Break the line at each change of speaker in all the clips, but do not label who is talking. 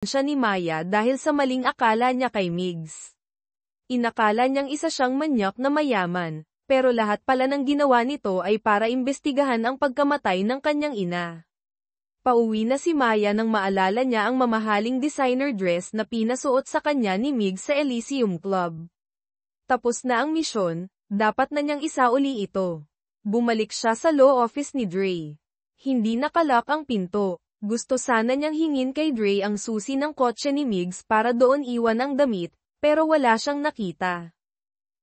siya ni Maya dahil sa maling akala niya kay Migs. Inakala niyang isa siyang manyak na mayaman, pero lahat pala ng ginawa nito ay para imbestigahan ang pagkamatay ng kanyang ina. Pauwi na si Maya nang maalala niya ang mamahaling designer dress na pinasuot sa kanya ni Migs sa Elysium Club. Tapos na ang misyon, dapat na niyang isauli ito. Bumalik siya sa law office ni Dre. Hindi nakalak ang pinto. Gusto sana niyang hingin kay Dre ang susi ng kotse ni Migs para doon iwan ang damit, pero wala siyang nakita.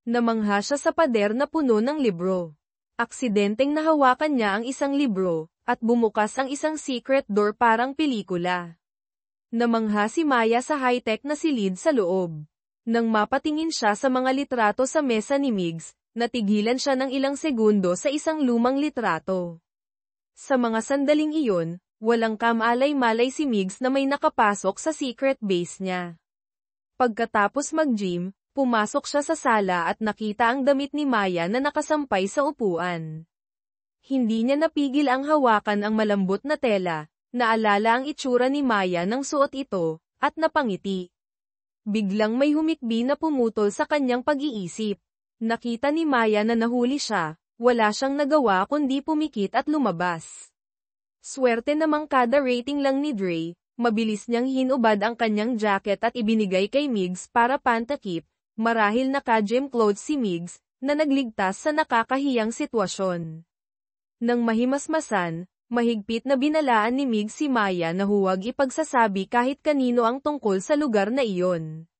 Namangha siya sa pader na puno ng libro. Aksidenteng nahawakan niya ang isang libro, at bumukas ang isang secret door parang pelikula. Namangha si Maya sa high-tech na silid sa loob. Nang mapatingin siya sa mga litrato sa mesa ni Migs, natigilan siya ng ilang segundo sa isang lumang litrato. Sa mga sandaling iyon, walang kamalay-malay si Migs na may nakapasok sa secret base niya. Pagkatapos mag-gym, pumasok siya sa sala at nakita ang damit ni Maya na nakasampay sa upuan. Hindi niya napigil ang hawakan ang malambot na tela, naalala ang itsura ni Maya nang suot ito, at napangiti. Biglang may humikbi na pumutol sa kanyang pag-iisip. Nakita ni Maya na nahuli siya, wala siyang nagawa kundi pumikit at lumabas. Swerte namang kada rating lang ni Dre, mabilis niyang hinubad ang kanyang jacket at ibinigay kay Migs para pantakip, marahil naka-gym clothes si Migs, na nagligtas sa nakakahiyang sitwasyon. Nang mahimasmasan, mahigpit na binalaan ni Migs si Maya na huwag ipagsasabi kahit kanino ang tungkol sa lugar na iyon.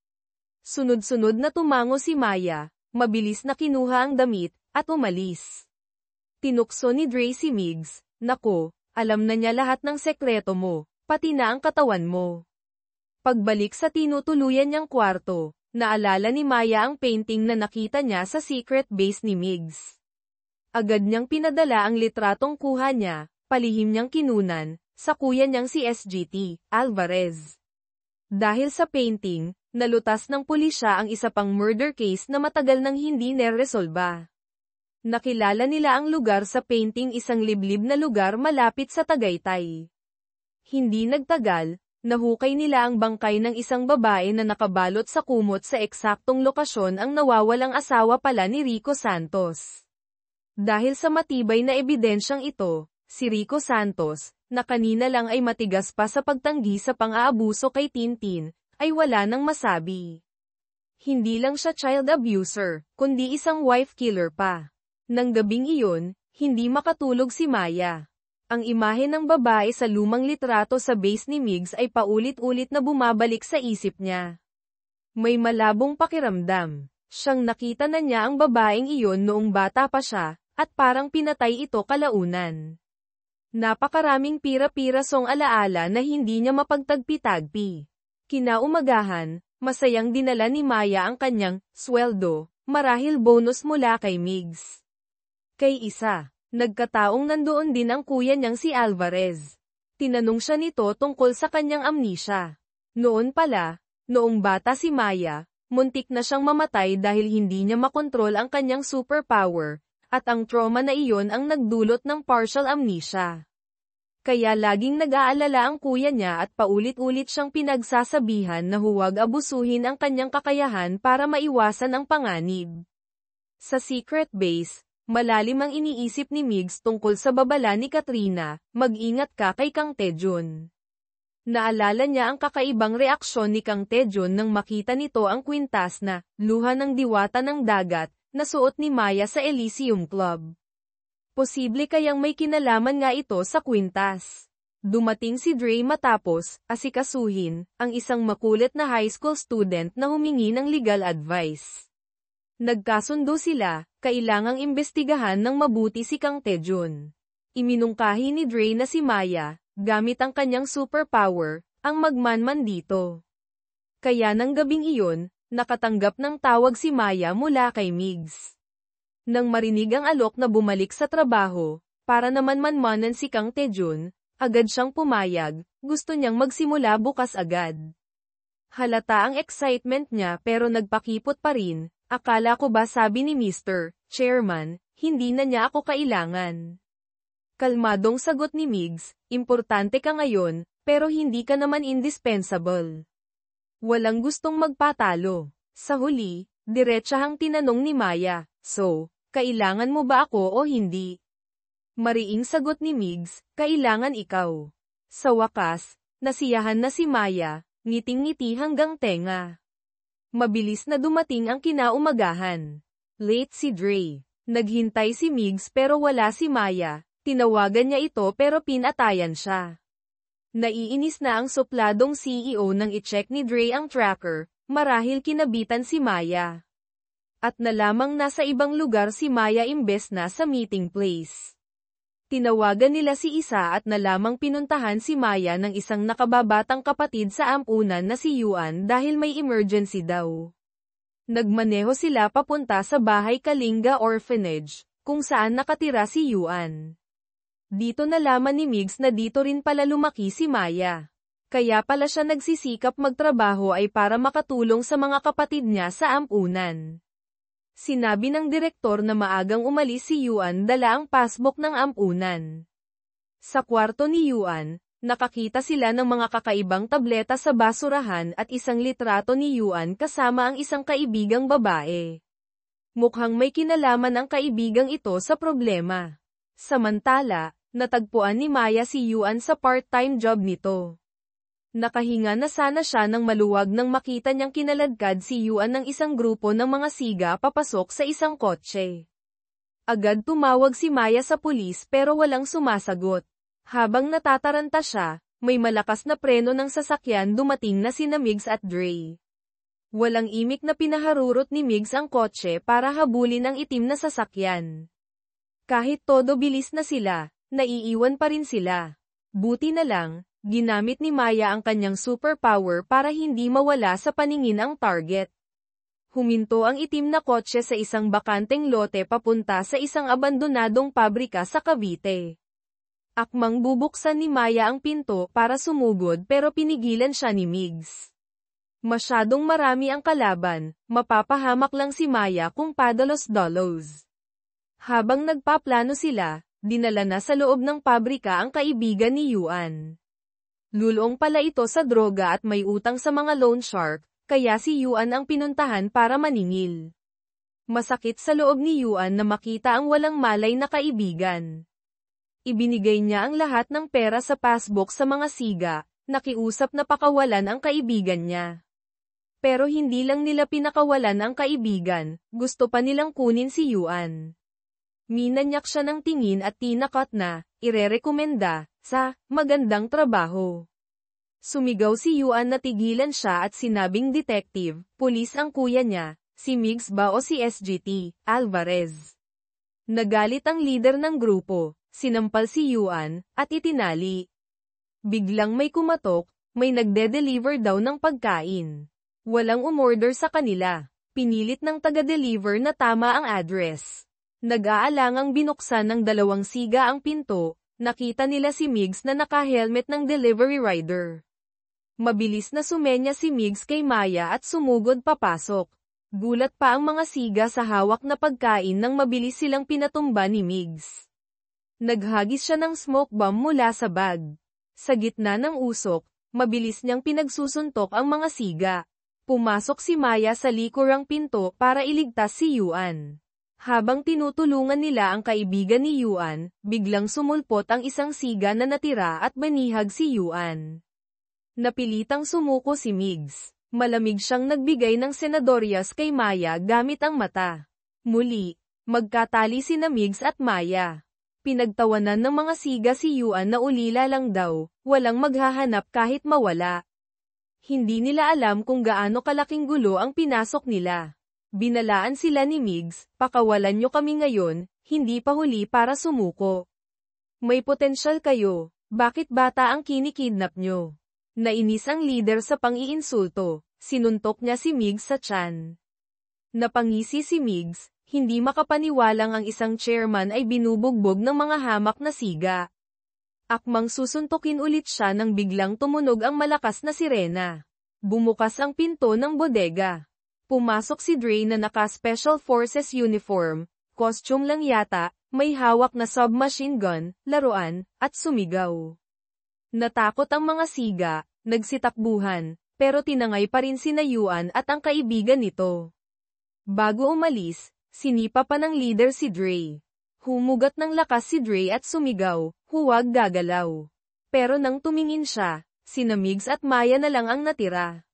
Sunod-sunod na tumango si Maya, mabilis na kinuha ang damit, at umalis. Tinukso ni Dre si Migs, "Nako, alam na niya lahat ng sekreto mo, pati na ang katawan mo." Pagbalik sa tinutuluyan niyang kwarto, naalala ni Maya ang painting na nakita niya sa secret base ni Migs. Agad niyang pinadala ang litratong kuha niya, palihim niyang kinunan, sa kuya niyang si SGT, Alvarez. Dahil sa painting, nalutas ng pulisya ang isa pang murder case na matagal nang hindi neresolba. Nakilala nila ang lugar sa painting, isang liblib na lugar malapit sa Tagaytay. Hindi nagtagal, nahukay nila ang bangkay ng isang babae na nakabalot sa kumot sa eksaktong lokasyon ang nawawalang asawa pala ni Rico Santos. Dahil sa matibay na ebidensyang ito, si Rico Santos, na kanina lang ay matigas pa sa pagtanggi sa pang-aabuso kay Tintin, ay wala nang masabi. Hindi lang siya child abuser, kundi isang wife killer pa. Nang gabing iyon, hindi makatulog si Maya. Ang imahe ng babae sa lumang litrato sa base ni Migs ay paulit-ulit na bumabalik sa isip niya. May malabong pakiramdam. Siyang nakita na niya ang babaeng iyon noong bata pa siya, at parang pinatay ito kalaunan. Napakaraming pira-pirasong alaala na hindi niya mapagtagpi-tagpi. Kinaumagahan, masayang dinala ni Maya ang kanyang sweldo, marahil bonus mula kay Migs. Kay isa, nagkataong nandoon din ang kuya niyang si Alvarez. Tinanong siya nito tungkol sa kanyang amnesia. Noon pala, noong bata si Maya, muntik na siyang mamatay dahil hindi niya makontrol ang kanyang superpower, at ang trauma na iyon ang nagdulot ng partial amnesia. Kaya laging nag-aalala ang kuya niya at paulit-ulit siyang pinagsasabihan na huwag abusuhin ang kanyang kakayahan para maiwasan ang panganib. Sa secret base, malalim ang iniisip ni Migs tungkol sa babala ni Katrina, "Mag-ingat ka kay Kang Taejun." Naalala niya ang kakaibang reaksyon ni Kang Taejun nang makita nito ang kwintas na luha ng diwata ng dagat na suot ni Maya sa Elysium Club. Posible kayang may kinalaman nga ito sa kwintas. Dumating si Dre matapos asikasuhin ang isang makulit na high school student na humingi ng legal advice. Nagkasundo sila, kailangang imbestigahan ng mabuti si Kang Taejun. Iminungkahi ni Dre na si Maya, gamit ang kanyang superpower, ang magmanman dito. Kaya nang gabing iyon, nakatanggap ng tawag si Maya mula kay Migs. Nang marinig ang alok na bumalik sa trabaho, para naman manmanan si Kang Taejun, agad siyang pumayag, gusto niyang magsimula bukas agad. Halata ang excitement niya pero nagpakipot pa rin, "Akala ko ba," sabi ni Mr. Chairman, "hindi na niya ako kailangan." Kalmadong sagot ni Migs, "Importante ka ngayon, pero hindi ka naman indispensable. Walang gustong magpatalo. Sa huli, diretsahang tinanong ni Maya, "So, kailangan mo ba ako o hindi?" Mariing sagot ni Migs, "Kailangan ikaw." Sa wakas, nasiyahan na si Maya, ngiting-ngiti hanggang tenga. Mabilis na dumating ang kinaumagahan. Late si Dre. Naghintay si Migs pero wala si Maya. Tinawagan niya ito pero pinatayan siya. Naiinis na ang supladong CEO nang i-check ni Dre ang tracker, marahil kinabitan si Maya. At nalamang nasa ibang lugar si Maya imbes na sa meeting place. Tinawagan nila si Isa at nalamang pinuntahan si Maya ng isang nakababatang kapatid sa ampunan na si Yuan dahil may emergency daw. Nagmaneho sila papunta sa bahay Kalinga Orphanage, kung saan nakatira si Yuan. Dito nalaman ni Migs na dito rin pala lumaki si Maya. Kaya pala siya nagsisikap magtrabaho ay para makatulong sa mga kapatid niya sa ampunan. Sinabi ng direktor na maagang umalis si Yuan dala ang passbook ng ampunan. Sa kwarto ni Yuan, nakakita sila ng mga kakaibang tableta sa basurahan at isang litrato ni Yuan kasama ang isang kaibigang babae. Mukhang may kinalaman ang kaibigang ito sa problema. Samantala, natagpuan ni Maya si Yuan sa part-time job nito. Nakahinga na sana siya nang maluwag nang makita niyang kinaladkad si Yuan ng isang grupo ng mga siga papasok sa isang kotse. Agad tumawag si Maya sa pulis pero walang sumasagot. Habang natataranta siya, may malakas na preno ng sasakyan dumating na sina Migs at Dre. Walang imik na pinaharurot ni Migs ang kotse para habulin ang itim na sasakyan. Kahit todo bilis na sila, naiiwan pa rin sila. Buti na lang, ginamit ni Maya ang kanyang superpower para hindi mawala sa paningin ang target. Huminto ang itim na kotse sa isang bakanteng lote papunta sa isang abandonadong pabrika sa Cavite. Akmang bubuksan ni Maya ang pinto para sumugod pero pinigilan siya ni Migs. Masyadong marami ang kalaban, mapapahamak lang si Maya kung padalos-dalos. Habang nagpaplano sila, dinala na sa loob ng pabrika ang kaibigan ni Yuan. Lulong pala ito sa droga at may utang sa mga loan shark, kaya si Yuan ang pinuntahan para maningil. Masakit sa loob ni Yuan na makita ang walang malay na kaibigan. Ibinigay niya ang lahat ng pera sa passbook sa mga siga, nakiusap na pakawalan ang kaibigan niya. Pero hindi lang nila pinakawalan ang kaibigan, gusto pa nilang kunin si Yuan. Minanyak siya ng tingin at tinakot na, irerekomenda, sa magandang trabaho. Sumigaw si Yuan na tigilan siya at sinabing detective, pulis ang kuya niya, si Migs ba o si SGT, Alvarez. Nagalit ang leader ng grupo, sinampal si Yuan, at itinali. Biglang may kumatok, may nagde-deliver daw ng pagkain. Walang umorder sa kanila. Pinilit ng taga-deliver na tama ang address. Nag-aalangang binuksan ng dalawang siga ang pinto, nakita nila si Migs na naka-helmet ng delivery rider. Mabilis na sumenya si Migs kay Maya at sumugod papasok. Gulat pa ang mga siga sa hawak na pagkain nang mabilis silang pinatumba ni Migs. Naghagis siya ng smoke bomb mula sa bag. Sa gitna ng usok, mabilis niyang pinagsusuntok ang mga siga. Pumasok si Maya sa likurang pinto para iligtas si Yuan. Habang tinutulungan nila ang kaibigan ni Yuan, biglang sumulpot ang isang siga na natira at banihag si Yuan. Napilitang sumuko si Migs. Malamig siyang nagbigay ng senadoryas kay Maya gamit ang mata. Muli, magkatali sina Migs at Maya. Pinagtawanan ng mga siga si Yuan na ulila lang daw, walang maghahanap kahit mawala. Hindi nila alam kung gaano kalaking gulo ang pinasok nila. Binalaan sila ni Migs, pakawalan nyo kami ngayon, hindi pa huli para sumuko. May potensyal kayo, bakit bata ang kinikidnap nyo? Nainis ang leader sa pang-iinsulto, sinuntok niya si Migs sa tiyan. Napangisi si Migs, hindi makapaniwalang ang isang chairman ay binubugbog ng mga hamak na siga. Akmang susuntukin ulit siya nang biglang tumunog ang malakas na sirena. Bumukas ang pinto ng bodega. Pumasok si Dre na naka-Special Forces uniform, costume lang yata, may hawak na submachine gun, laruan, at sumigaw. Natakot ang mga siga, nagsitakbuhan, pero tinangay pa rin sina Yuan at ang kaibigan nito. Bago umalis, sinipa pa ng leader si Dre. Humugat ng lakas si Dre at sumigaw, "Huwag gagalaw." Pero nang tumingin siya, sina Migs at Maya na lang ang natira.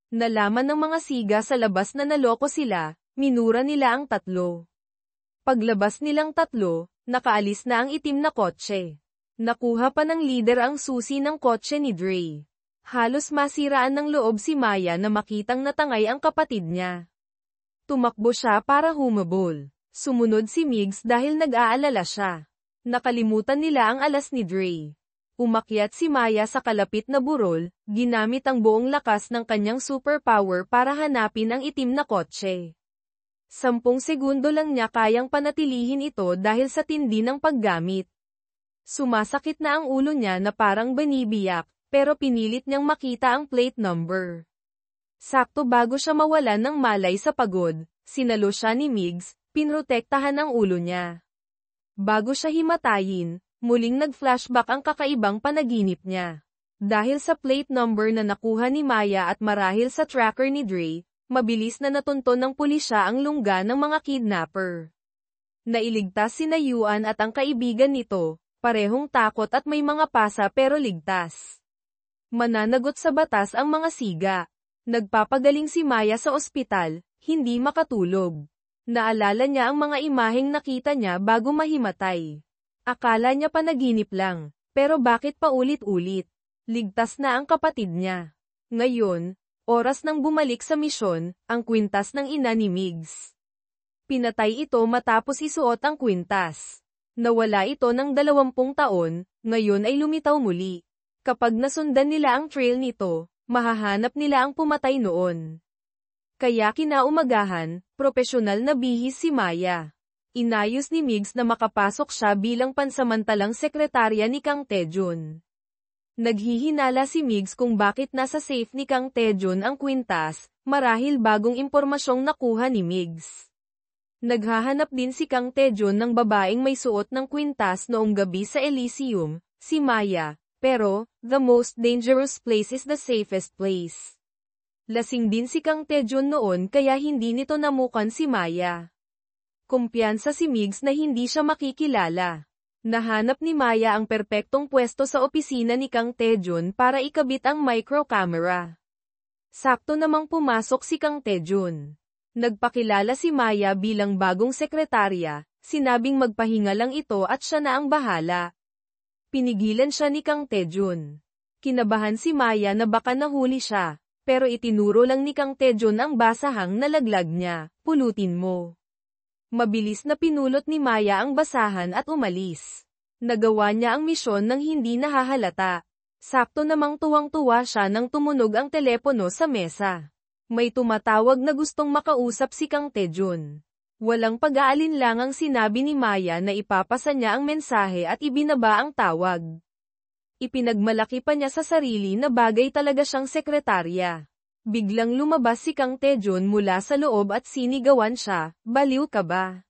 Nalaman ng mga siga sa labas na naloko sila, minura nila ang tatlo. Paglabas nilang tatlo, nakaalis na ang itim na kotse. Nakuha pa ng leader ang susi ng kotse ni Dre. Halos masiraan ng loob si Maya na makitang natangay ang kapatid niya. Tumakbo siya para humabol. Sumunod si Migs dahil nag-aalala siya. Nakalimutan nila ang alas ni Dre. Umakyat si Maya sa kalapit na burol, ginamit ang buong lakas ng kanyang superpower para hanapin ang itim na kotse. 10 segundo lang niya kayang panatilihin ito dahil sa tindi ng paggamit. Sumasakit na ang ulo niya na parang banibiyak, pero pinilit niyang makita ang plate number. Sakto bago siya mawalan ng malay sa pagod, sinalo siya ni Migs, pinrotektahan ang ulo niya. Bago siya himatayin, muling nag-flashback ang kakaibang panaginip niya. Dahil sa plate number na nakuha ni Maya at marahil sa tracker ni Dre, mabilis na natunton ng pulisya ang lungga ng mga kidnapper. Nailigtas sina Yuan at ang kaibigan nito, parehong takot at may mga pasa pero ligtas. Mananagot sa batas ang mga siga. Nagpapagaling si Maya sa ospital, hindi makatulog. Naalala niya ang mga imaheng nakita niya bago mahimatay. Akala niya panaginip lang, pero bakit paulit-ulit? Ligtas na ang kapatid niya. Ngayon, oras nang bumalik sa misyon, ang kwintas ng ina ni Migs. Pinatay ito matapos isuot ang kwintas. Nawala ito ng 20 taon, ngayon ay lumitaw muli. Kapag nasundan nila ang trail nito, mahahanap nila ang pumatay noon. Kaya kinaumagahan, propesyonal na bihis si Maya. Inayos ni Migs na makapasok siya bilang pansamantalang sekretarya ni Kang Taejun. Naghihinala si Migs kung bakit nasa safe ni Kang Taejun ang kwintas, marahil bagong impormasyong nakuha ni Migs. Naghahanap din si Kang Taejun ng babaeng may suot ng kwintas noong gabi sa Elysium, si Maya, pero, the most dangerous place is the safest place. Lasing din si Kang Taejun noon kaya hindi nito namukan si Maya. Kumpiyansa si Migs na hindi siya makikilala. Nahanap ni Maya ang perpektong pwesto sa opisina ni Kang Taejun para ikabit ang micro camera. Sakto namang pumasok si Kang Taejun. Nagpakilala si Maya bilang bagong sekretarya, sinabing magpahinga lang ito at siya na ang bahala. Pinigilan siya ni Kang Taejun. Kinabahan si Maya na baka nahuli siya, pero itinuro lang ni Kang Taejun ang basahang nalaglag niya, "Pulutin mo." Mabilis na pinulot ni Maya ang basahan at umalis. Nagawa niya ang misyon nang hindi nahahalata. Sakto namang tuwang-tuwa siya nang tumunog ang telepono sa mesa. May tumatawag na gustong makausap si Kang Taejun. Walang pag-aalinlangang sinabi ni Maya na ipapasa niya ang mensahe at ibinaba ang tawag. Ipinagmalaki pa niya sa sarili na bagay talaga siyang sekretarya. Biglang lumabas si Kang Taejun mula sa loob at sinigawan siya, "Baliw ka ba?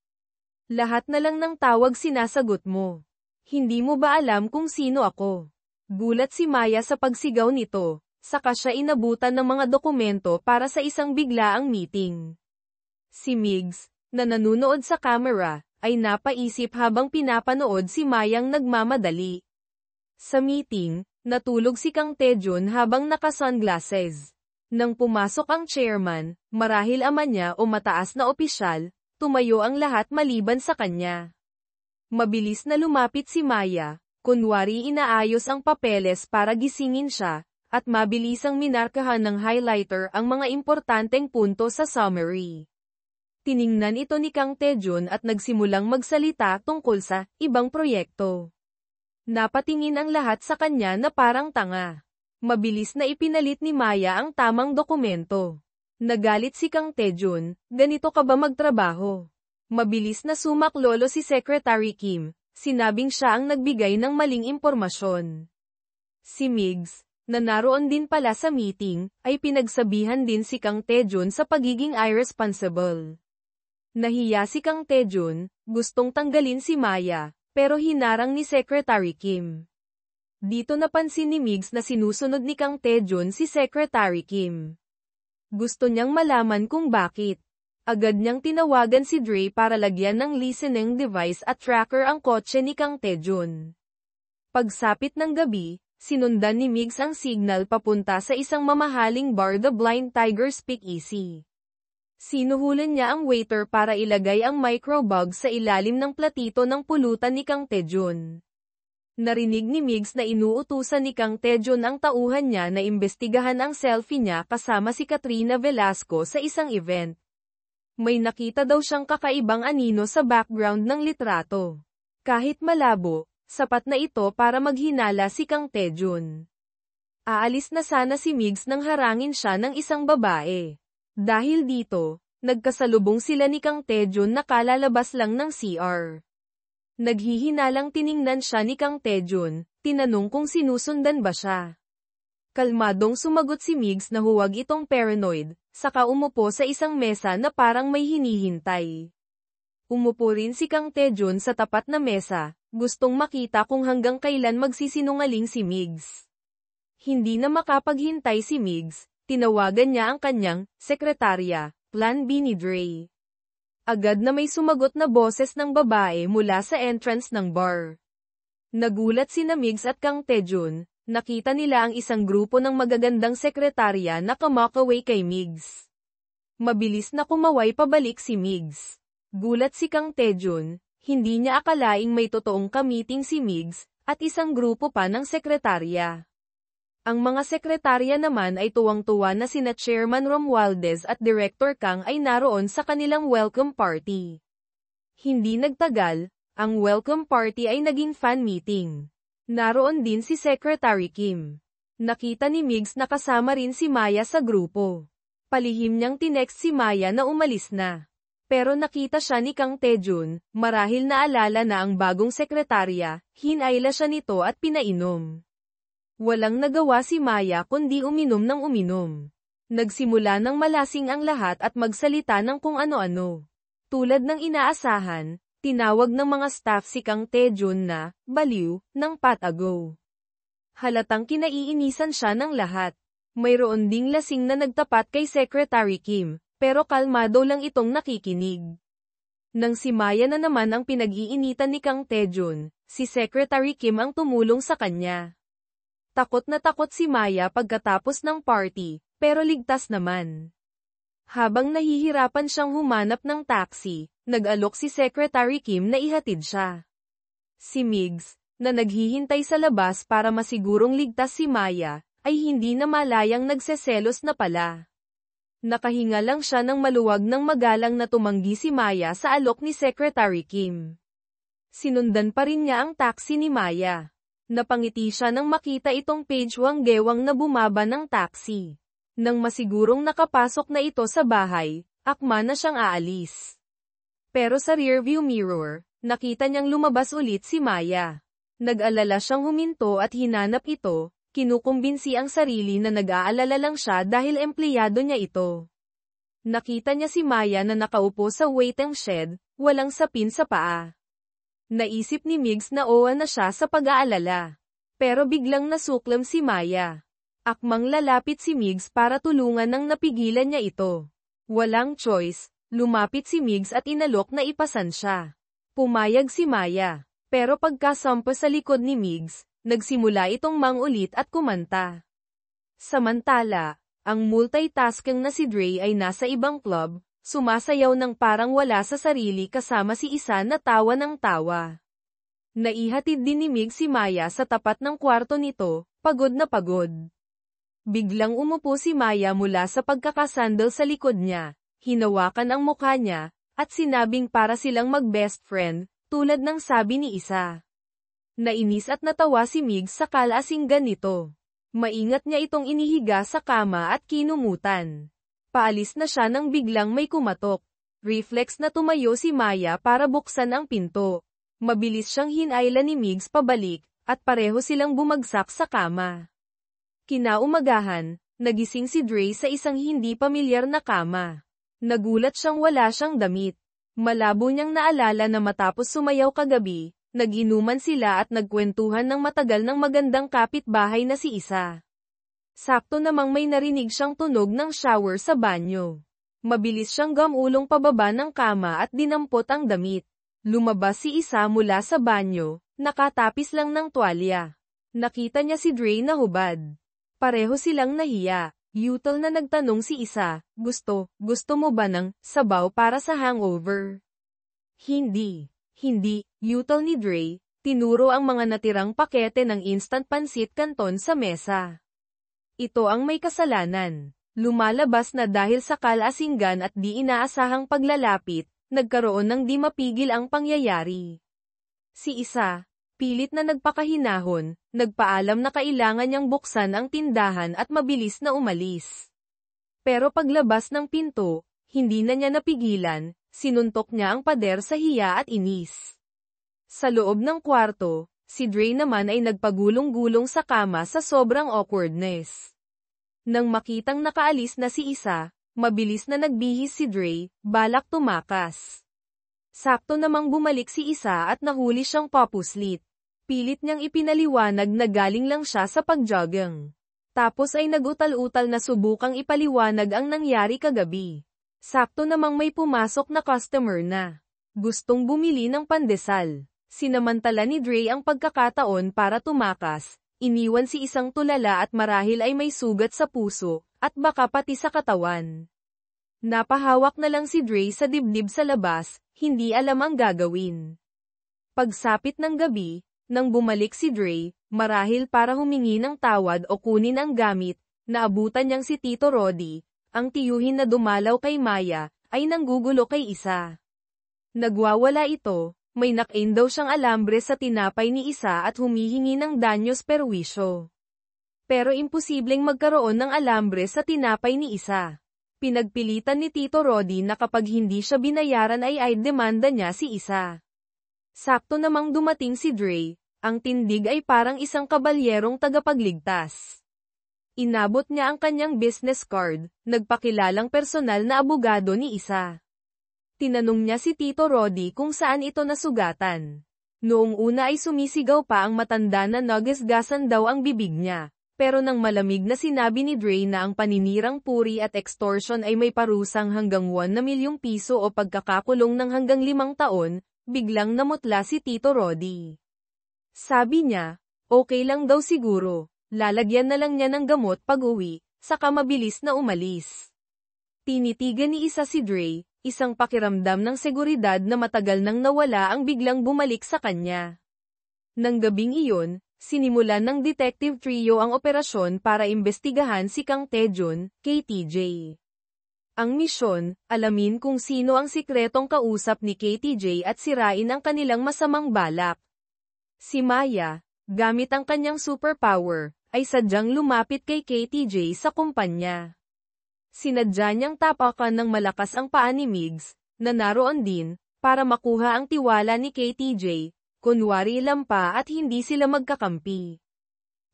Lahat na lang ng tawag sinasagot mo. Hindi mo ba alam kung sino ako?" Gulat si Maya sa pagsigaw nito. Saka siya inabutan ng mga dokumento para sa isang biglaang meeting. Si Migs, na nanunood sa camera, ay napaisip habang pinapanood si Mayang nagmamadali. Sa meeting, natulog si Kang Taejun habang naka-sunglasses. Nang pumasok ang chairman, marahil ama niya o mataas na opisyal, tumayo ang lahat maliban sa kanya. Mabilis na lumapit si Maya, kunwari inaayos ang papeles para gisingin siya, at mabilisang minarkahan ng highlighter ang mga importanteng punto sa summary. Tiningnan ito ni Kang Taejun at nagsimulang magsalita tungkol sa ibang proyekto. Napatingin ang lahat sa kanya na parang tanga. Mabilis na ipinalit ni Maya ang tamang dokumento. Nagalit si Kang Taejun, "Ganito ka ba magtrabaho?" Mabilis na sumaklolo si Secretary Kim, sinabing siya ang nagbigay ng maling impormasyon. Si Migs, na naroon din pala sa meeting, ay pinagsabihan din si Kang Taejun sa pagiging irresponsible. Nahiya si Kang Taejun, gustong tanggalin si Maya, pero hinarang ni Secretary Kim. Dito napansin ni Migs na sinusunod ni Kang Taejun si Secretary Kim. Gusto niyang malaman kung bakit. Agad niyang tinawagan si Dre para lagyan ng listening device at tracker ang kotse ni Kang Taejun. Pagsapit ng gabi, sinundan ni Migs ang signal papunta sa isang mamahaling bar, The Blind Tiger Speakeasy. Sinuhulan niya ang waiter para ilagay ang microbug sa ilalim ng platito ng pulutan ni Kang Taejun. Narinig ni Migs na inuutusan ni Kang Taejun ang tauhan niya na imbestigahan ang selfie niya kasama si Katrina Velasco sa isang event. May nakita daw siyang kakaibang anino sa background ng litrato. Kahit malabo, sapat na ito para maghinala si Kang Taejun. Aalis na sana si Migs nang harangin siya ng isang babae. Dahil dito, nagkasalubong sila ni Kang Taejun na kalalabas lang ng CR. Naghihinalang tiningnan siya ni Kang Taejun, tinanong kung sinusundan ba siya. Kalmadong sumagot si Migs na huwag itong paranoid, saka umupo sa isang mesa na parang may hinihintay. Umupo rin si Kang Taejun sa tapat na mesa, gustong makita kung hanggang kailan magsisinungaling si Migs. Hindi na makapaghintay si Migs, tinawagan niya ang kanyang sekretarya, Plan B ni Dre. Agad na may sumagot na boses ng babae mula sa entrance ng bar. Nagulat sina Migs at Kang Taejun, nakita nila ang isang grupo ng magagandang sekretarya na kamakaway kay Migs. Mabilis na kumaway pabalik si Migs. Gulat si Kang Taejun, hindi niya akalaing may totoong kamiting si Migs, at isang grupo pa ng sekretarya. Ang mga sekretarya naman ay tuwang-tuwa na sina Chairman Romualdez at Director Kang ay naroon sa kanilang welcome party. Hindi nagtagal, ang welcome party ay naging fan meeting. Naroon din si Secretary Kim. Nakita ni Migs na kasama rin si Maya sa grupo. Palihim niyang tinext si Maya na umalis na. Pero nakita siya ni Kang Taejun, marahil naalala na ang bagong sekretarya, hinayla siya nito at pinainom. Walang nagawa si Maya kundi uminom ng uminom. Nagsimula ng malasing ang lahat at magsalita ng kung ano-ano. Tulad ng inaasahan, tinawag ng mga staff si Kang Taejun na baliw ng patago. Halatang kinaiinisan siya ng lahat. Mayroon ding lasing na nagtapat kay Secretary Kim, pero kalmado lang itong nakikinig. Nang si Maya na naman ang pinag-iinitan ni Kang Taejun, si Secretary Kim ang tumulong sa kanya. Takot na takot si Maya pagkatapos ng party, pero ligtas naman. Habang nahihirapan siyang humanap ng taxi, nag-alok si Secretary Kim na ihatid siya. Si Migs, na naghihintay sa labas para masigurong ligtas si Maya, ay hindi na malayang nagseselos na pala. Nakahinga lang siya ng maluwag ng magalang na tumanggi si Maya sa alok ni Secretary Kim. Sinundan pa rin niya ang taxi ni Maya. Napangiti siya nang makita itong pagewang na bumaba ng taxi. Nang masigurong nakapasok na ito sa bahay, akma na siyang aalis. Pero sa rearview mirror, nakita niyang lumabas ulit si Maya. Nag-alala siyang huminto at hinanap ito, kinukumbinsi ang sarili na nag-aalala lang siya dahil empleyado niya ito. Nakita niya si Maya na nakaupo sa waiting shed, walang sapin sa paa. Naisip ni Migs na owa na siya sa pag-aalala. Pero biglang nasuklam si Maya. Akmang lalapit si Migs para tulungan nang napigilan niya ito. Walang choice, lumapit si Migs at inalok na ipasan siya. Pumayag si Maya. Pero pagkasampa sa likod ni Migs, nagsimula itong mangulit at kumanta. Samantala, ang multitasking na si Dre ay nasa ibang club, sumasayaw ng parang wala sa sarili kasama si Isa na tawa ng tawa. Naihatid din ni Migs si Maya sa tapat ng kwarto nito, pagod na pagod. Biglang umupo si Maya mula sa pagkakasandal sa likod niya, hinawakan ang mukha niya, at sinabing para silang mag-best friend, tulad ng sabi ni Isa. Nainis at natawa si Migs sa kalasingan nito. Maingat niya itong inihiga sa kama at kinumutan. Paalis na siya nang biglang may kumatok. Reflex na tumayo si Maya para buksan ang pinto. Mabilis siyang hinayla ni Migs pabalik, at pareho silang bumagsak sa kama. Kinaumagahan, nagising si Dre sa isang hindi pamilyar na kama. Nagulat siyang wala siyang damit. Malabo niyang naalala na matapos sumayaw kagabi, Nag-inuman sila at nagkwentuhan ng matagal ng magandang kapitbahay na si Isa. Sakto namang may narinig siyang tunog ng shower sa banyo. Mabilis siyang gumulong pababa ng kama at dinampot ang damit. Lumabas si Isa mula sa banyo, nakatapis lang ng tuwalya. Nakita niya si Dre na hubad. Pareho silang nahiya. Yutal na nagtanong si Isa, gusto mo ba ng sabaw para sa hangover? Hindi, yutal ni Dre, tinuro ang mga natirang pakete ng instant pansit canton sa mesa. Ito ang may kasalanan. Lumalabas na dahil sa kalasinggan at di inaasahang paglalapit, nagkaroon ng di mapigil ang pangyayari. Si Isa, pilit na nagpakahinahon, nagpaalam na kailangan niyang buksan ang tindahan at mabilis na umalis. Pero paglabas ng pinto, hindi na niya napigilan, sinuntok niya ang pader sa hiya at inis. Sa loob ng kwarto, si Dre naman ay nagpagulong-gulong sa kama sa sobrang awkwardness. Nang makitang nakaalis na si Isa, mabilis na nagbihis si Dre, balak tumakas. Sakto namang bumalik si Isa at nahuli siyang papuslit. Pilit niyang ipinaliwanag na galing lang siya sa pagjogging. Tapos ay nagutal-utal na subukang ipaliwanag ang nangyari kagabi. Sakto namang may pumasok na customer na gustong bumili ng pandesal. Sinamantala ni Dre ang pagkakataon para tumakas, iniwan si Isang tulala at marahil ay may sugat sa puso, at baka pati sa katawan. Napahawak na lang si Dre sa dibdib sa labas, hindi alam ang gagawin. Pagsapit ng gabi, nang bumalik si Dre, marahil para humingi ng tawad o kunin ang gamit, naabutan niyang si Tito Roddy, ang tiyuhin na dumalaw kay Maya, ay nanggugulo kay Isa. Nagwawala ito, may nakain daw siyang alambre sa tinapay ni Isa at humihingi ng danyos perwisyo. Pero imposibleng magkaroon ng alambre sa tinapay ni Isa. Pinagpilitan ni Tito Roddy na kapag hindi siya binayaran ay demanda niya si Isa. Sakto namang dumating si Dre, ang tindig ay parang isang kabalyerong tagapagligtas. Inabot niya ang kanyang business card, nagpakilalang personal na abogado ni Isa. Tinanong niya si Tito Roddy kung saan ito nasugatan. Noong una ay sumisigaw pa ang matanda na nagasgasan daw ang bibig niya, pero nang malamig na sinabi ni Dre na ang paninirang puri at extortion ay may parusang hanggang 1 na milyong piso o pagkakakulong ng hanggang 5 taon, biglang namutla si Tito Roddy. Sabi niya, okay lang daw siguro, lalagyan na lang niya ng gamot pag-uwi, saka mabilis na umalis. Tinitigan ni Isa si Dre, isang pakiramdam ng seguridad na matagal nang nawala ang biglang bumalik sa kanya. Nang gabing iyon, sinimulan ng detective trio ang operasyon para imbestigahan si Kang Taejun, KTJ. Ang misyon, alamin kung sino ang sikretong kausap ni KTJ at sirain ang kanilang masamang balak. Si Maya, gamit ang kanyang superpower, ay sadyang lumapit kay KTJ sa kumpanya. Sinadya niyang tapakan ng malakas ang paa ni Migs, na naroon din, para makuha ang tiwala ni KTJ, kunwari lampa at hindi sila magkakampi.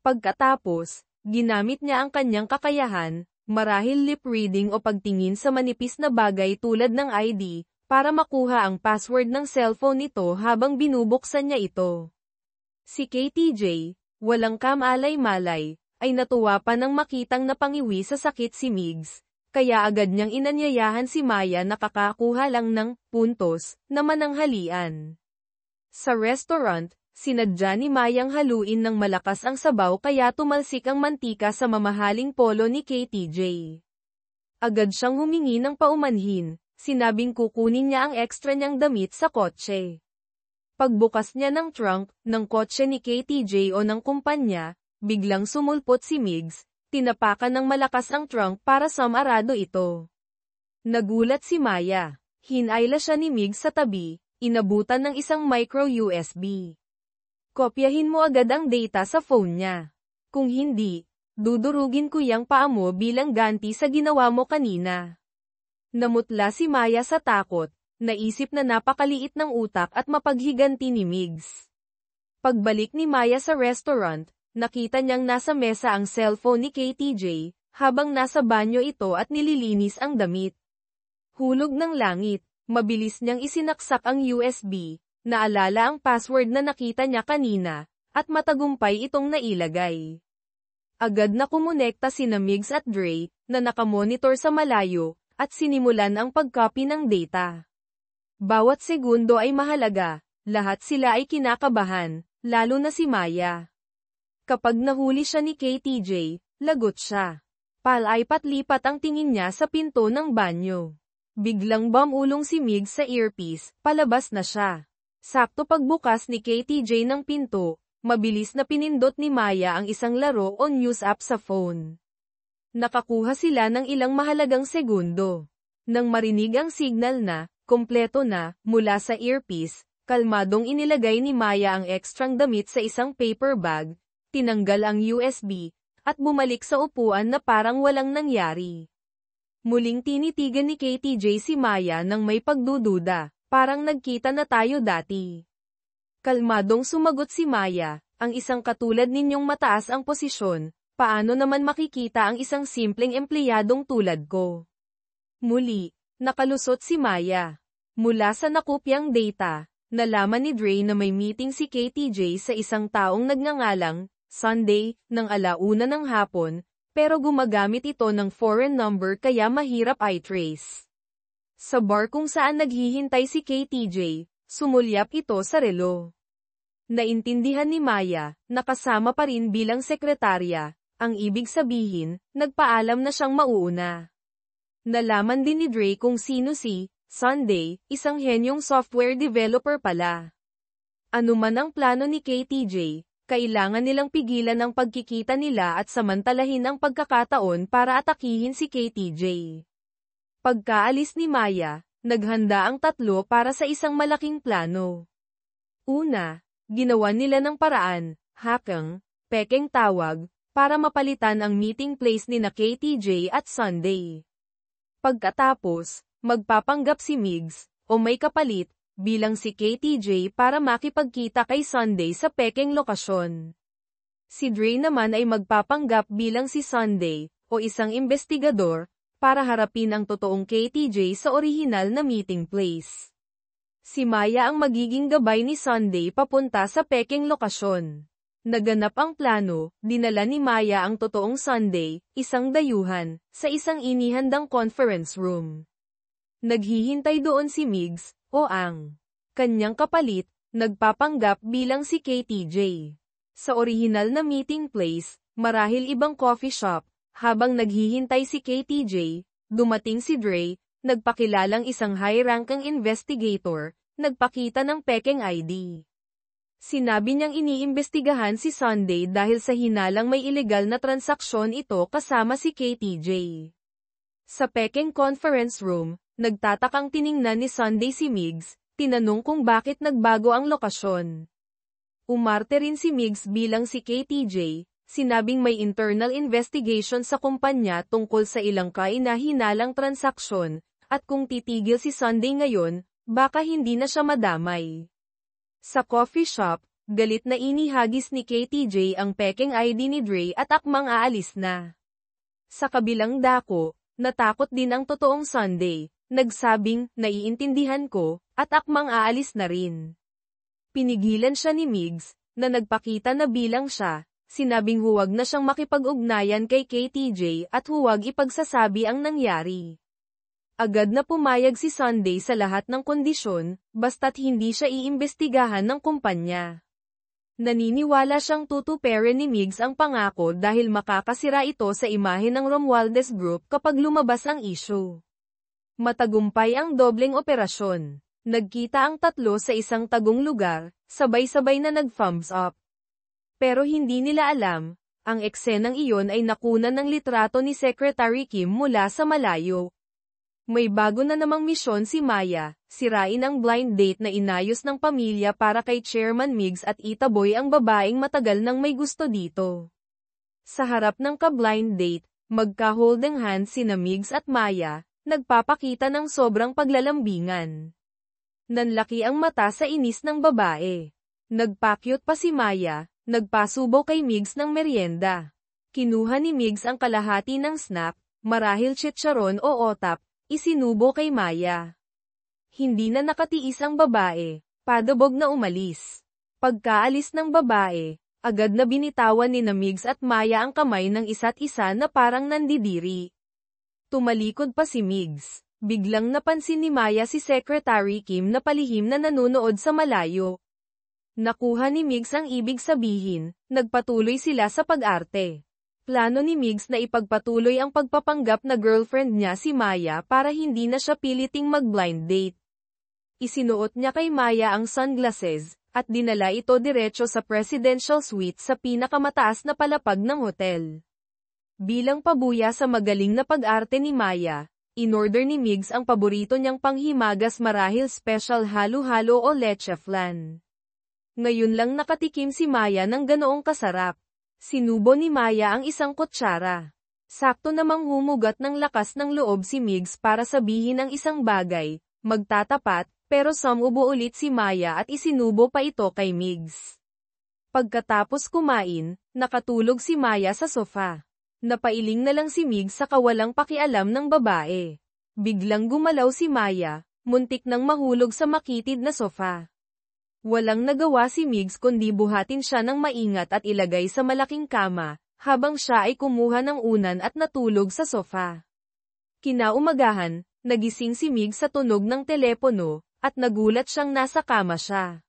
Pagkatapos, ginamit niya ang kanyang kakayahan, marahil lip reading o pagtingin sa manipis na bagay tulad ng ID, para makuha ang password ng cellphone nito habang binubuksan niya ito. Si KTJ, walang kamalay-malay, ay natuwa pa nang makitang napangiwi sa sakit si Migs, kaya agad niyang inanyayahan si Maya na kakakuha lang ng puntos na mananghalian. Sa restaurant, sinadya ni Mayang haluin ng malakas ang sabaw kaya tumalsik ang mantika sa mamahaling polo ni KTJ. Agad siyang humingi ng paumanhin, sinabing kukunin niya ang extra niyang damit sa kotse. Pagbukas niya ng trunk ng kotse ni KTJ o ng kumpanya, biglang sumulpot si Migs, tinapakan ng malakas ang trunk para samarado ito. Nagulat si Maya, hinayla siya ni Migs sa tabi, inabutan ng isang micro USB. Kopyahin mo agad ang data sa phone niya. Kung hindi, dudurugin ko yang paa mo bilang ganti sa ginawa mo kanina. Namutla si Maya sa takot. Naisip na napakaliit ng utak at mapaghiganti ni Migs. Pagbalik ni Maya sa restaurant, nakita niyang nasa mesa ang cellphone ni KTJ, habang nasa banyo ito at nililinis ang damit. Hulog ng langit, mabilis niyang isinaksak ang USB, Naalala ang password na nakita niya kanina, at matagumpay itong nailagay. Agad na kumonekta sina Migs at Dre, na nakamonitor sa malayo, at sinimulan ang pag-copy ng data. Bawat segundo ay mahalaga, lahat sila ay kinakabahan, lalo na si Maya. Kapag nahuli siya ni KTJ, lagot siya. Palaipat-lipat ang tingin niya sa pinto ng banyo. Biglang bumulong si Migs sa earpiece, palabas na siya. Sakto pagbukas ni KTJ ng pinto, mabilis na pinindot ni Maya ang isang laro o news app sa phone. Nakakuha sila ng ilang mahalagang segundo. Nang marinig ang signal na, kompleto na, mula sa earpiece, kalmadong inilagay ni Maya ang ekstrang damit sa isang paper bag, tinanggal ang USB, at bumalik sa upuan na parang walang nangyari. Muling tinitigan ni KTJ si Maya nang may pagdududa, parang nagkita na tayo dati. Kalmadong sumagot si Maya, ang isang katulad ninyong mataas ang posisyon, paano naman makikita ang isang simpleng empleyadong tulad ko? Muli, nakalusot si Maya. Mula sa nakopyang data, nalaman ni Dre na may meeting si KTJ sa isang taong nagngangalang Sunday, ng 1:00 ng hapon, pero gumagamit ito ng foreign number kaya mahirap i-trace. Sa bar kung saan naghihintay si KTJ, sumulyap ito sa relo. Naintindihan ni Maya, nakasama pa rin bilang sekretarya, ang ibig sabihin, nagpaalam na siyang mauuna. Nalaman din ni Dre kung sino si Sunday, isang henyong software developer pala. Ano man ang plano ni KTJ, kailangan nilang pigilan ang pagkikita nila at samantalahin ang pagkakataon para atakihin si KTJ. Pagkaalis ni Maya, naghanda ang tatlo para sa isang malaking plano. Una, ginawa nila ng paraan, hakang, pekeng tawag, para mapalitan ang meeting place ni na KTJ at Sunday. Pagkatapos, magpapanggap si Migs, o may kapalit, bilang si KTJ para makipagkita kay Sunday sa pekeng lokasyon. Si Dre naman ay magpapanggap bilang si Sunday, o isang investigador, para harapin ang totoong KTJ sa orihinal na meeting place. Si Maya ang magiging gabay ni Sunday papunta sa pekeng lokasyon. Naganap ang plano, dinala ni Maya ang totoong Sunday, isang dayuhan, sa isang inihandang conference room. Naghihintay doon si Migs, o ang kanyang kapalit, nagpapanggap bilang si KTJ. Sa orihinal na meeting place, marahil ibang coffee shop, habang naghihintay si KTJ, dumating si Dre, nagpakilalang isang high-ranking investigator, nagpakita ng pekeng ID. Sinabi niyang iniimbestigahan si Sunday dahil sa hinalang may ilegal na transaksyon ito kasama si KTJ. Sa pekeng conference room, nagtatakang tiningnan ni Sunday si Migs, tinanong kung bakit nagbago ang lokasyon. Umarte rin si Migs bilang si KTJ, sinabing may internal investigation sa kumpanya tungkol sa ilang kaina-hinalang transaksyon, at kung titigil si Sunday ngayon, baka hindi na siya madamay. Sa coffee shop, galit na inihagis ni KTJ ang pekeng ID ni Dre at akmang aalis na. Sa kabilang dako, natakot din ang totoong Sunday, nagsabing, naiintindihan ko, at akmang aalis na rin. Pinigilan siya ni Migs, na nagpakita na bilang siya, sinabing huwag na siyang makipag-ugnayan kay KTJ at huwag ipagsasabi ang nangyari. Agad na pumayag si Sunday sa lahat ng kondisyon, basta't hindi siya iimbestigahan ng kumpanya. Naniniwala siyang tutuparin ni Migs ang pangako dahil makakasira ito sa imahe ng Romualdez Group kapag lumabas ang issue. Matagumpay ang dobleng operasyon. Nagkita ang tatlo sa isang tagong lugar, sabay-sabay na nag-thumbs up. Pero hindi nila alam, ang eksenang iyon ay nakunan ng litrato ni Secretary Kim mula sa malayo. May bago na namang misyon si Maya, sirain ang blind date na inayos ng pamilya para kay Chairman Migs at Itaboy ang babaeng matagal nang may gusto dito. Sa harap ng ka-blind date, magka-holding hands sina Migs at Maya, nagpapakita ng sobrang paglalambingan. Nanlaki ang mata sa inis ng babae. Nagpakyut pa si Maya, nagpasubo kay Migs ng merienda. Kinuha ni Migs ang kalahati ng snack, marahil chicharon o otap, isinubo kay Maya. Hindi na nakatiis ang babae, padabog na umalis. Pagkaalis ng babae, agad na binitawan ni Migs at Maya ang kamay ng isa't isa na parang nandidiri. Tumalikod pa si Migs. Biglang napansin ni Maya si Secretary Kim na palihim na nanunood sa malayo. Nakuha ni Migs ang ibig sabihin, nagpatuloy sila sa pag-arte. Plano ni Migs na ipagpatuloy ang pagpapanggap na girlfriend niya si Maya para hindi na siya piliting mag-blind date. Isinuot niya kay Maya ang sunglasses, at dinala ito diretso sa presidential suite sa pinakamataas na palapag ng hotel. Bilang pabuya sa magaling na pag-arte ni Maya, in-order ni Migs ang paborito niyang panghimagas marahil special halo-halo o leche flan. Ngayon lang nakatikim si Maya ng ganoong kasarap. Sinubo ni Maya ang isang kutsara. Sakto namang humugat ng lakas ng loob si Migs para sabihin ang isang bagay, magtatapat, pero sumubo ulit si Maya at isinubo pa ito kay Migs. Pagkatapos kumain, nakatulog si Maya sa sofa. Napailing na lang si Migs sa kawalang pakialam ng babae. Biglang gumalaw si Maya, muntik nang mahulog sa makitid na sofa. Walang nagawa si Migs kundi buhatin siya ng maingat at ilagay sa malaking kama, habang siya ay kumuha ng unan at natulog sa sofa. Kinaumagahan, nagising si Migs sa tunog ng telepono, at nagulat siyang nasa kama siya.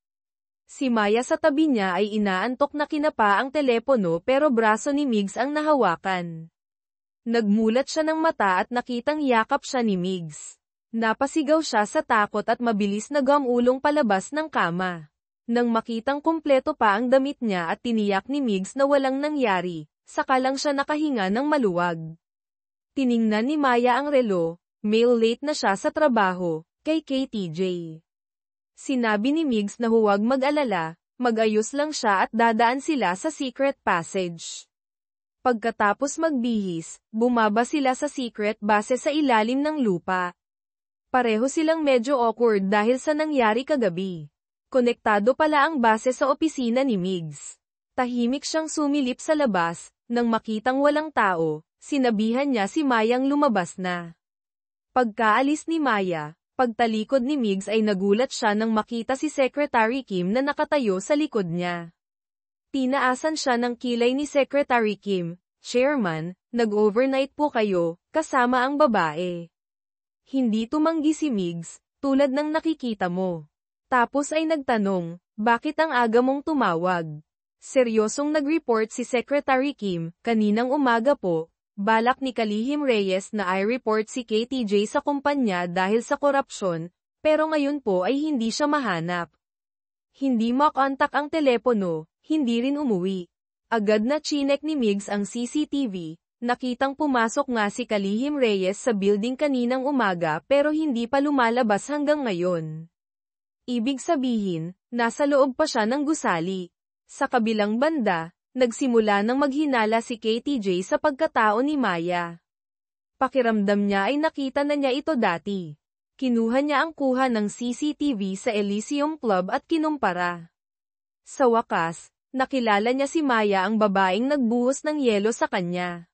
Si Maya sa tabi niya ay inaantok na kinapa ang telepono pero braso ni Migs ang nahawakan. Nagmulat siya ng mata at nakitang yakap siya ni Migs. Napasigaw siya sa takot at mabilis na gumulong palabas ng kama. Nang makitang kumpleto pa ang damit niya at tiniyak ni Migs na walang nangyari, saka lang siya nakahinga ng maluwag. Tiningnan ni Maya ang relo, late na siya sa trabaho, kay KTJ. Sinabi ni Migs na huwag mag-alala, mag-ayos lang siya at dadaan sila sa secret passage. Pagkatapos magbihis, bumaba sila sa secret base sa ilalim ng lupa. Pareho silang medyo awkward dahil sa nangyari kagabi. Konektado pala ang base sa opisina ni Migs. Tahimik siyang sumilip sa labas, nang makitang walang tao, sinabihan niya si Mayang lumabas na. Pagkaalis ni Maya, pagtalikod ni Migs ay nagulat siya nang makita si Secretary Kim na nakatayo sa likod niya. Tinaasan siya ng kilay ni Secretary Kim, "Chairman, nag-overnight po kayo, kasama ang babae." Hindi tumanggi si Migs, tulad ng nakikita mo. Tapos ay nagtanong, bakit ang aga mong tumawag? Seryosong nag-report si Secretary Kim, kaninang umaga po, balak ni Kalihim Reyes na i-report si KTJ sa kumpanya dahil sa korupsyon, pero ngayon po ay hindi siya mahanap. Hindi makontak ang telepono, hindi rin umuwi. Agad na chinek ni Migs ang CCTV. Nakitang pumasok nga si Kalihim Reyes sa building kaninang umaga pero hindi pa lumalabas hanggang ngayon. Ibig sabihin, nasa loob pa siya ng gusali. Sa kabilang banda, nagsimula nang maghinala si KTJ sa pagkatao ni Maya. Pakiramdam niya ay nakita na niya ito dati. Kinuha niya ang kuha ng CCTV sa Elysium Club at kinumpara. Sa wakas, nakilala niya si Maya, ang babaeng nagbuhos ng yelo sa kanya.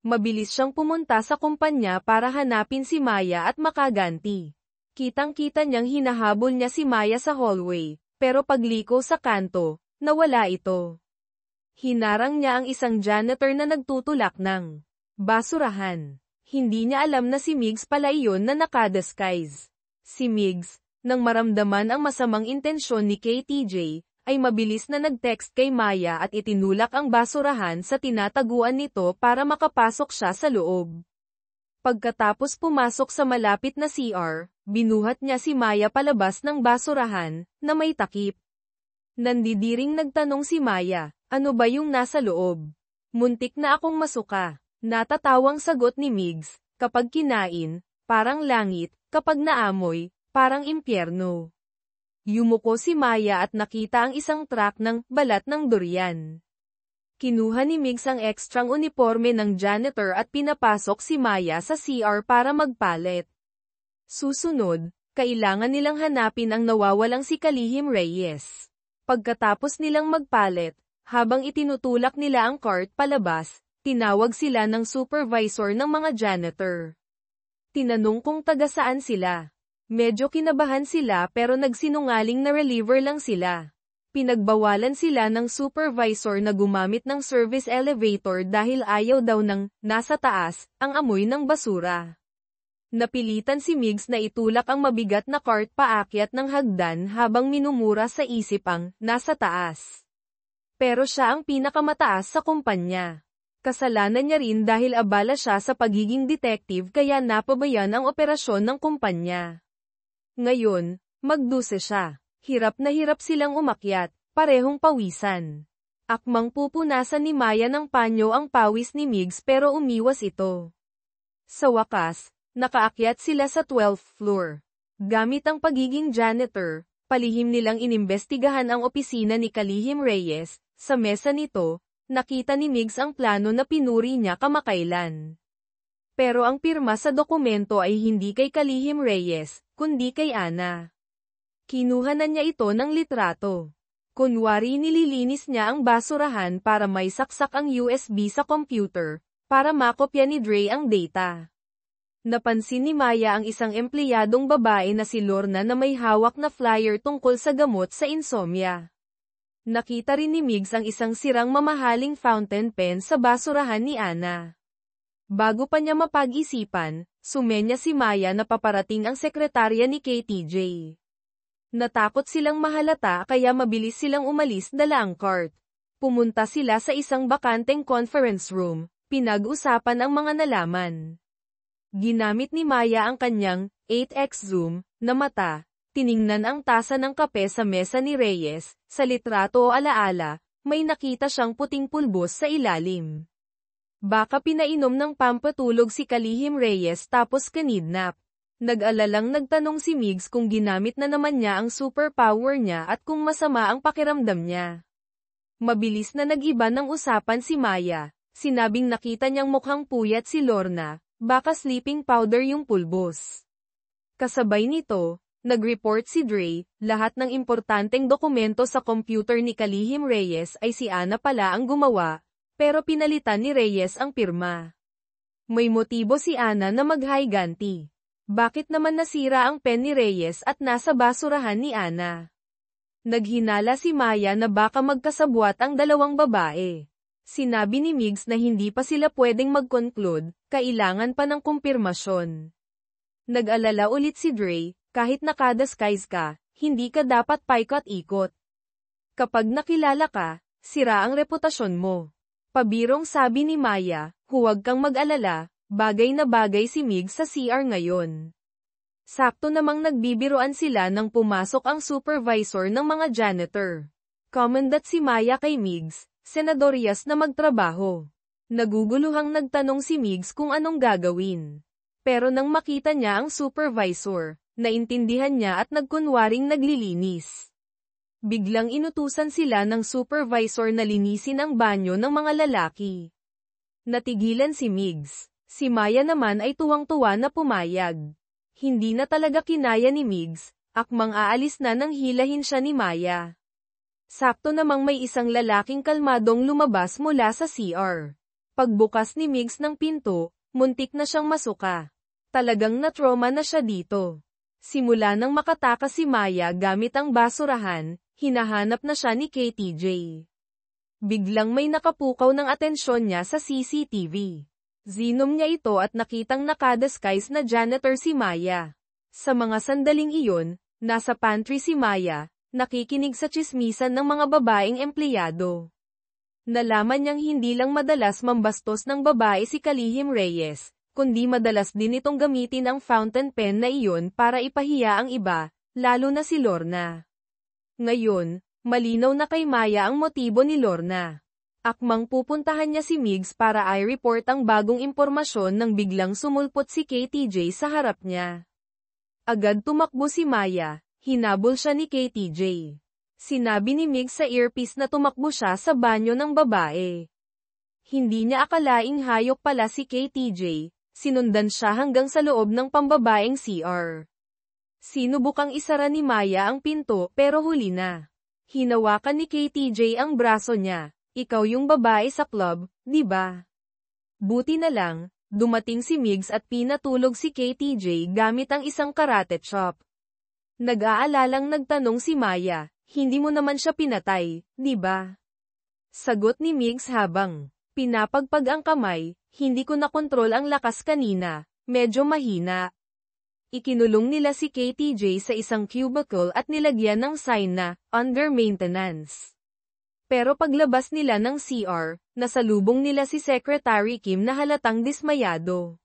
Mabilis siyang pumunta sa kumpanya para hanapin si Maya at makaganti. Kitang-kita niyang hinahabol niya si Maya sa hallway, pero pagliko sa kanto, nawala ito. Hinarang niya ang isang janitor na nagtutulak ng basurahan. Hindi niya alam na si Migs pala iyon na nakadisguise. Si Migs, nang maramdaman ang masamang intensyon ni KTJ, ay mabilis na nag-text kay Maya at itinulak ang basurahan sa tinataguan nito para makapasok siya sa loob. Pagkatapos pumasok sa malapit na CR, binuhat niya si Maya palabas ng basurahan, na may takip. Nandidiring nagtanong si Maya, "Ano ba yung nasa loob?" "Muntik na akong masuka." Natatawang sagot ni Migs, "Kapag kinain, parang langit, kapag naamoy, parang impyerno." Yumuko si Maya at nakita ang isang truck ng balat ng durian. Kinuha ni Migs ang ekstrang uniforme ng janitor at pinapasok si Maya sa CR para magpalit. Susunod, kailangan nilang hanapin ang nawawalang si Kalihim Reyes. Pagkatapos nilang magpalit, habang itinutulak nila ang cart palabas, tinawag sila ng supervisor ng mga janitor. Tinanong kung taga saan sila. Medyo kinabahan sila pero nagsinungaling na reliever lang sila. Pinagbawalan sila ng supervisor na gumamit ng service elevator dahil ayaw daw ng nasa taas ang amoy ng basura. Napilitan si Migs na itulak ang mabigat na cart paakyat ng hagdan habang minumura sa isip ang nasa taas. Pero siya ang pinakamataas sa kumpanya. Kasalanan niya rin dahil abala siya sa pagiging detective kaya napabayan ang operasyon ng kumpanya. Ngayon, magduse siya. Hirap na hirap silang umakyat, parehong pawisan. Akmang pupunasan ni Maya ng panyo ang pawis ni Migs pero umiwas ito. Sa wakas, nakaakyat sila sa 12th floor. Gamit ang pagiging janitor, palihim nilang inimbestigahan ang opisina ni Kalihim Reyes. Sa mesa nito, nakita ni Migs ang plano na pinuri niya kamakailan. Pero ang pirma sa dokumento ay hindi kay Kalihim Reyes, kundi kay Ana. Kinuha na niya ito ng litrato. Kunwari nililinis niya ang basurahan para may saksak ang USB sa computer, para makopya ni Dre ang data. Napansin ni Maya ang isang empleyadong babae na si Lorna na may hawak na flyer tungkol sa gamot sa insomnia. Nakita rin ni Migs ang isang sirang mamahaling fountain pen sa basurahan ni Ana. Bago pa niya mapag-isipan, sumenya si Maya na paparating ang sekretarya ni KTJ. Natakot silang mahalata kaya mabilis silang umalis dala ang cart. Pumunta sila sa isang bakanteng conference room, pinag-usapan ang mga nalaman. Ginamit ni Maya ang kanyang 8x zoom na mata, tiningnan ang tasa ng kape sa mesa ni Reyes, sa litrato o alaala, may nakita siyang puting pulbos sa ilalim. Baka pinainom ng pampatulog si Kalihim Reyes tapos kanidnap. Nag-alalang nagtanong si Migs kung ginamit na naman niya ang superpower niya at kung masama ang pakiramdam niya. Mabilis na nag-iba ng usapan si Maya, sinabing nakita niyang mukhang puyat si Lorna, baka sleeping powder yung pulbos. Kasabay nito, nag-report si Dre, lahat ng importanteng dokumento sa computer ni Kalihim Reyes ay si Ana pala ang gumawa, pero pinalitan ni Reyes ang pirma. May motibo si Ana na mag-higanti. Bakit naman nasira ang pen ni Reyes at nasa basurahan ni Ana? Naghinala si Maya na baka magkasabwat ang dalawang babae. Sinabi ni Migs na hindi pa sila pwedeng mag-conclude, kailangan pa ng kumpirmasyon. Nag-alala ulit si Dre, kahit nakadisguise ka, hindi ka dapat paikot-ikot. Kapag nakilala ka, sira ang reputasyon mo. Pabirong sabi ni Maya, huwag kang mag-alala, bagay na bagay si Migs sa CR ngayon. Sakto namang nagbibiroan sila nang pumasok ang supervisor ng mga janitor. Comandat si Maya kay Migs, senadorias na magtrabaho. Naguguluhang nagtanong si Migs kung anong gagawin. Pero nang makita niya ang supervisor, naintindihan niya at nagkunwaring naglilinis. Biglang inutusan sila ng supervisor na linisin ang banyo ng mga lalaki. Natigilan si Migs. Si Maya naman ay tuwang-tuwa na pumayag. Hindi na talaga kinaya ni Migs, akmang aalis na nang hilahin siya ni Maya. Sakto namang may isang lalaking kalmadong lumabas mula sa CR. Pagbukas ni Migs ng pinto, muntik na siyang masuka. Talagang na-trauma na siya dito. Simula nang makatakas si Maya gamit ang basurahan, hinahanap na siya ni KTJ. Biglang may nakapukaw ng atensyon niya sa CCTV. Zinom niya ito at nakitang nakadisguise na janitor si Maya. Sa mga sandaling iyon, nasa pantry si Maya, nakikinig sa tsismisan ng mga babaeng empleyado. Nalaman niyang hindi lang madalas mambastos ng babae si Kalihim Reyes, kundi madalas din itong gamitin ang fountain pen na iyon para ipahiya ang iba, lalo na si Lorna. Ngayon, malinaw na kay Maya ang motibo ni Lorna. Akmang pupuntahan niya si Migs para i-report ang bagong impormasyon nang biglang sumulpot si KTJ sa harap niya. Agad tumakbo si Maya, hinabol siya ni KTJ. Sinabi ni Migs sa earpiece na tumakbo siya sa banyo ng babae. Hindi niya akalaing hayop pala si KTJ, sinundan siya hanggang sa loob ng pambabaeng CR. Sinubukang isara ni Maya ang pinto pero huli na. Hinawakan ni KTJ ang braso niya. Ikaw yung babae sa club, di ba? Buti na lang, Dumating si Migs at pinatulog si KTJ gamit ang isang karate chop. Nag-aalalang nagtanong si Maya, hindi mo naman siya pinatay, di ba? Sagot ni Migs habang pinapagpag ang kamay, hindi ko nakontrol ang lakas kanina, medyo mahina. Ikinulong nila si KTJ sa isang cubicle at nilagyan ng sign na, under maintenance. Pero paglabas nila ng CR, nasalubong nila si Secretary Kim na halatang dismayado.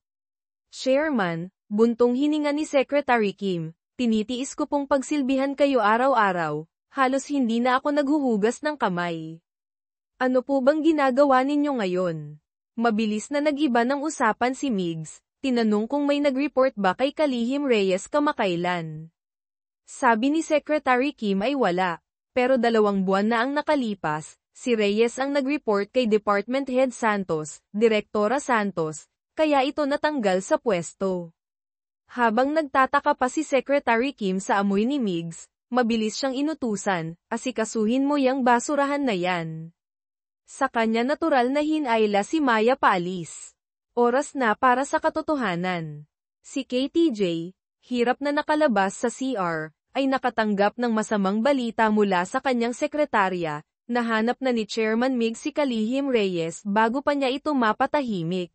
Chairman, buntong hininga ni Secretary Kim, tinitiis ko pong pagsilbihan kayo araw-araw, halos hindi na ako naghuhugas ng kamay. Ano po bang ginagawa ninyo ngayon? Mabilis na nag-iba ng usapan si Migs, tinanong kung may nag-report ba kay Kalihim Reyes kamakailan. Sabi ni Secretary Kim ay wala. Pero 2 buwan na ang nakalipas, si Reyes ang nag-report kay Department Head Santos, Direktora Santos, kaya ito natanggal sa pwesto. Habang nagtataka pa si Secretary Kim sa amoy ni Migs, mabilis siyang inutusan, asikasuhin mo yang basurahan na yan. Sa kanya natural na hinayla si Maya paalis. Oras na para sa katotohanan. Si KTJ, hirap na nakalabas sa CR, ay nakatanggap ng masamang balita mula sa kanyang sekretarya, nahanap na ni Chairman Migs si Kalihim Reyes bago pa niya ito mapatahimik.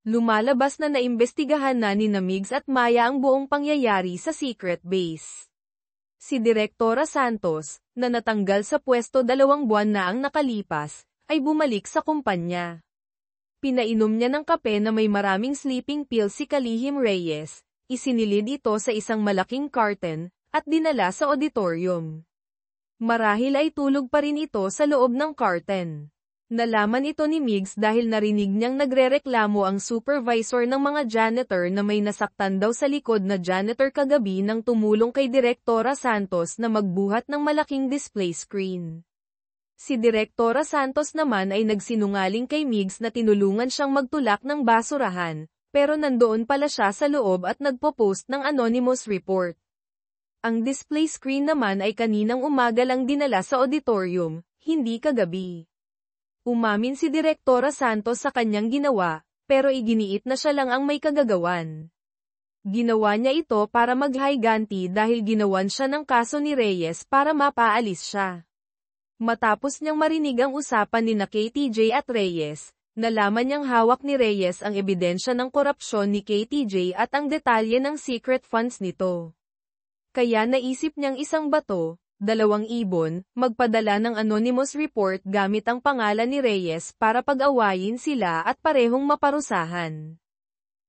Lumalabas na naimbestigahan na ni Migs at Maya ang buong pangyayari sa secret base. Si Direktora Santos, na natanggal sa pwesto 2 buwan na ang nakalipas, ay bumalik sa kumpanya. Pinainom niya ng kape na may maraming sleeping pills si Kalihim Reyes, isinilid ito sa isang malaking carton, at dinala sa auditorium. Marahil ay tulog pa rin ito sa loob ng carton. Nalaman ito ni Migs dahil narinig niyang nagrereklamo ang supervisor ng mga janitor na may nasaktan daw sa likod na janitor kagabi nang tumulong kay Direktora Santos na magbuhat ng malaking display screen. Si Direktora Santos naman ay nagsinungaling kay Migs na tinulungan siyang magtulak ng basurahan, pero nandoon pala siya sa loob at nagpo-post ng anonymous report. Ang display screen naman ay kaninang umaga lang dinala sa auditorium, hindi kagabi. Umamin si Direktora Santos sa kanyang ginawa, pero iginiit na siya lang ang may kagagawan. Ginawa niya ito para maghiganti dahil ginawan siya ng kaso ni Reyes para mapaalis siya. Matapos niyang marinig ang usapan ni KTJ at Reyes, nalaman niyang hawak ni Reyes ang ebidensya ng korupsyon ni KTJ at ang detalye ng secret funds nito. Kaya naisip niyang isang bato, 2 ibon, magpadala ng anonymous report gamit ang pangalan ni Reyes para pag-awayin sila at parehong maparusahan.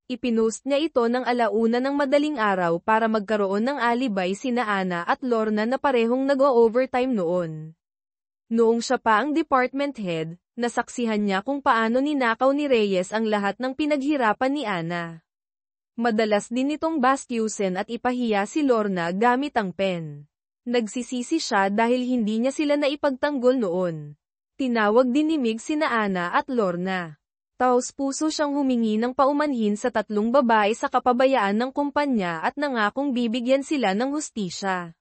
Ipinost niya ito ng 1:00 ng madaling araw para magkaroon ng alibay sina Ana at Lorna na parehong nag-o-overtime noon. Noong siya pa ang department head, nasaksihan niya kung paano ninakaw ni Reyes ang lahat ng pinaghirapan ni Ana. Madalas din itong bastyusin at ipahiya si Lorna gamit ang pen. Nagsisisi siya dahil hindi niya sila naipagtanggol noon. Tinawag din ni Migs sina Ana at Lorna. Taos-puso siyang humingi ng paumanhin sa 3 babae sa kapabayaan ng kumpanya at nangakong bibigyan sila ng hustisya.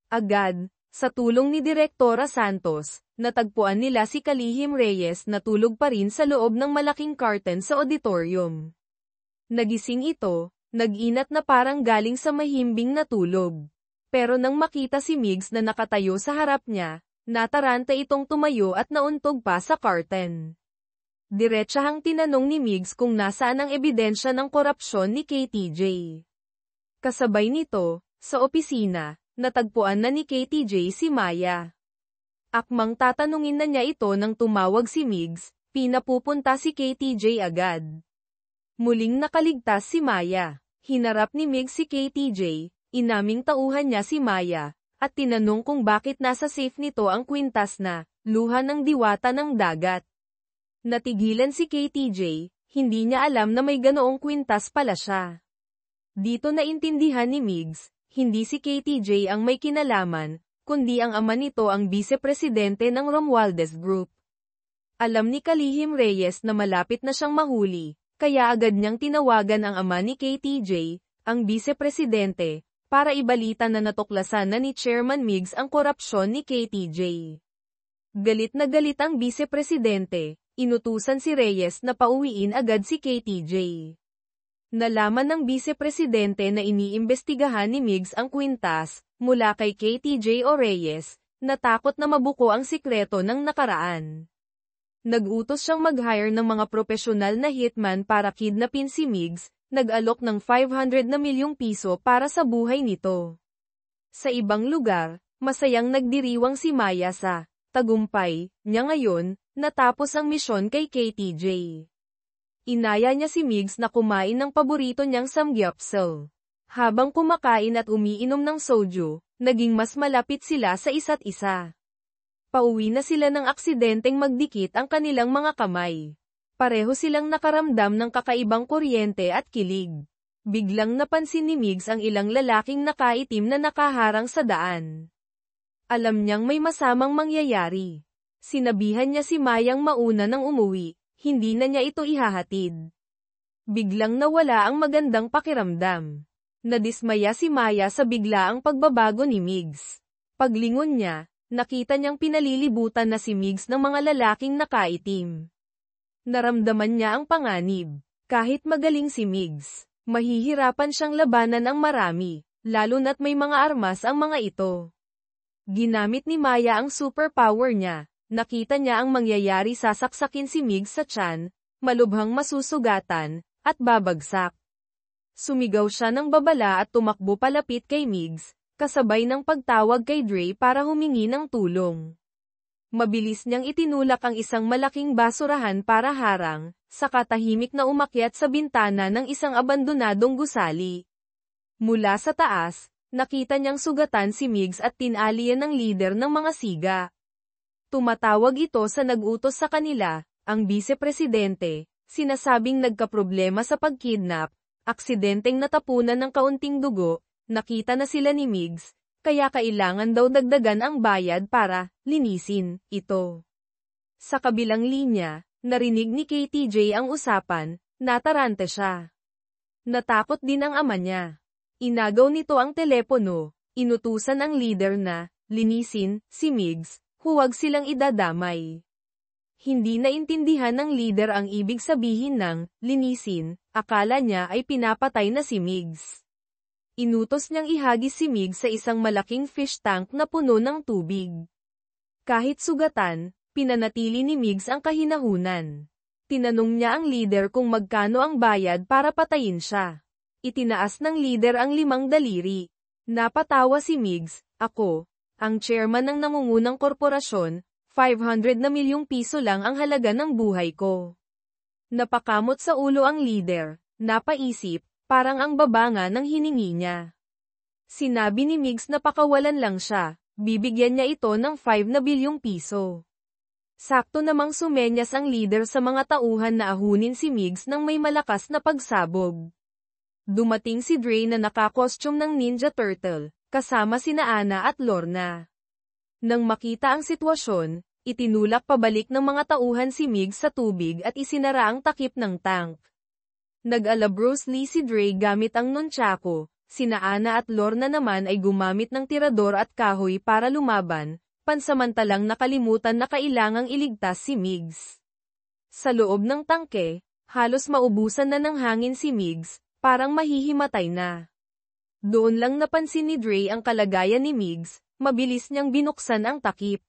Agad, sa tulong ni Direktora Santos, natagpuan nila si Kalihim Reyes na tulog pa rin sa loob ng malaking curtain sa auditorium. Nagising ito, nag-inat na parang galing sa mahimbing na tulog. Pero nang makita si Migs na nakatayo sa harap niya, nataranta itong tumayo at nauntog pa sa curtain. Diretsahang tinanong ni Migs kung nasaan ang ebidensya ng korupsyon ni KTJ. Kasabay nito, sa opisina, natagpuan na ni KTJ si Maya. Akmang tatanungin na niya ito nang tumawag si Migs, pinapupunta si KTJ agad. Muling nakaligtas si Maya. Hinarap ni Migs si KTJ, inaming tauhan niya si Maya, at tinanong kung bakit nasa safe nito ang kwintas na, luha ng diwata ng dagat. Natigilan si KTJ, hindi niya alam na may ganoong kwintas pala siya. Dito naintindihan ni Migs, hindi si KTJ ang may kinalaman, kundi ang ama nito ang vice-presidente ng Romualdez Group. Alam ni Kalihim Reyes na malapit na siyang mahuli, kaya agad niyang tinawagan ang ama ni KTJ, ang vice-presidente, para ibalita na natuklasan na ni Chairman Migs ang korupsyon ni KTJ. Galit na galit ang vice-presidente, Inutusan si Reyes na pauwiin agad si KTJ. Nalaman ng Vice-Presidente na iniimbestigahan ni Migs ang kwintas, mula kay KTJ o Reyes, natakot na mabuko ang sikreto ng nakaraan. Nag-utos siyang mag-hire ng mga profesional na hitman para kidnapin si Migs, nag-alok ng 500 na milyong piso para sa buhay nito. Sa ibang lugar, masayang nagdiriwang si Maya sa tagumpay niya ngayon, natapos ang misyon kay KTJ. Inaya niya si Migs na kumain ng paborito niyang samgyupsal. Habang kumakain at umiinom ng soju, naging mas malapit sila sa isa't isa. Pauwi na sila ng aksidenteng magdikit ang kanilang mga kamay. Pareho silang nakaramdam ng kakaibang kuryente at kilig. Biglang napansin ni Migs ang ilang lalaking nakaitim na nakaharang sa daan. Alam niyang may masamang mangyayari. Sinabihan niya si Mayang mauna nang umuwi. Hindi na niya ito ihahatid. Biglang nawala ang magandang pakiramdam. Nadismaya si Maya sa biglaang pagbabago ni Migs. Paglingon niya, nakita niyang pinalilibutan na si Migs ng mga lalaking nakaitim. Naramdaman niya ang panganib. Kahit magaling si Migs, mahihirapan siyang labanan ang marami, lalo na't may mga armas ang mga ito. Ginamit ni Maya ang superpower niya. Nakita niya ang mangyayari, sasaksakin si Migs sa tiyan, malubhang masusugatan, at babagsak. Sumigaw siya ng babala at tumakbo palapit kay Migs, kasabay ng pagtawag kay Dre para humingi ng tulong. Mabilis niyang itinulak ang isang malaking basurahan para harang, saka tahimik na umakyat sa bintana ng isang abandonadong gusali. Mula sa taas, nakita niyang sugatan si Migs at tinalian ng lider ng mga siga. Tumatawag ito sa nag-utos sa kanila, ang Vice-Presidente, sinasabing nagkaproblema sa pagkidnap, aksidenteng natapunan ng kaunting dugo, nakita na sila ni Migs, kaya kailangan daw dagdagan ang bayad para linisin ito. Sa kabilang linya, narinig ni KTJ ang usapan, natarante siya. Natakot din ang ama niya. Inagaw nito ang telepono, inutusan ang leader na linisin si Migs. Huwag silang idadamay. Hindi naintindihan ng leader ang ibig sabihin ng linisin, akala niya ay pinapatay na si Migs. Inutos niyang ihagis si Migs sa isang malaking fish tank na puno ng tubig. Kahit sugatan, pinanatili ni Migs ang kahinahunan. Tinanong niya ang leader kung magkano ang bayad para patayin siya. Itinaas ng leader ang 5 daliri. Napatawa si Migs, ako, ang chairman ng nangungunang korporasyon, 500 na milyong piso lang ang halaga ng buhay ko. Napakamot sa ulo ang leader, napaisip, parang ang baba nga ng hiningi niya. Sinabi ni Migs na pakawalan lang siya, bibigyan niya ito ng 5 na bilyong piso. Sakto namang sumenyas ang leader sa mga tauhan na ahunin si Migs nang may malakas na pagsabog. Dumating si Dre na nakakostyum ng Ninja Turtle, kasama sina Ana at Lorna. Nang makita ang sitwasyon, itinulak pabalik ng mga tauhan si Migs sa tubig at isinara ang takip ng tank. Nag-alabros si Dre gamit ang nunchaku, sina Ana at Lorna naman ay gumamit ng tirador at kahoy para lumaban, pansamantalang nakalimutan na kailangang iligtas si Migs. Sa loob ng tangke, halos maubusan na ng hangin si Migs, parang mahihimatay na. Doon lang napansin ni Dre ang kalagayan ni Migs, mabilis niyang binuksan ang takip.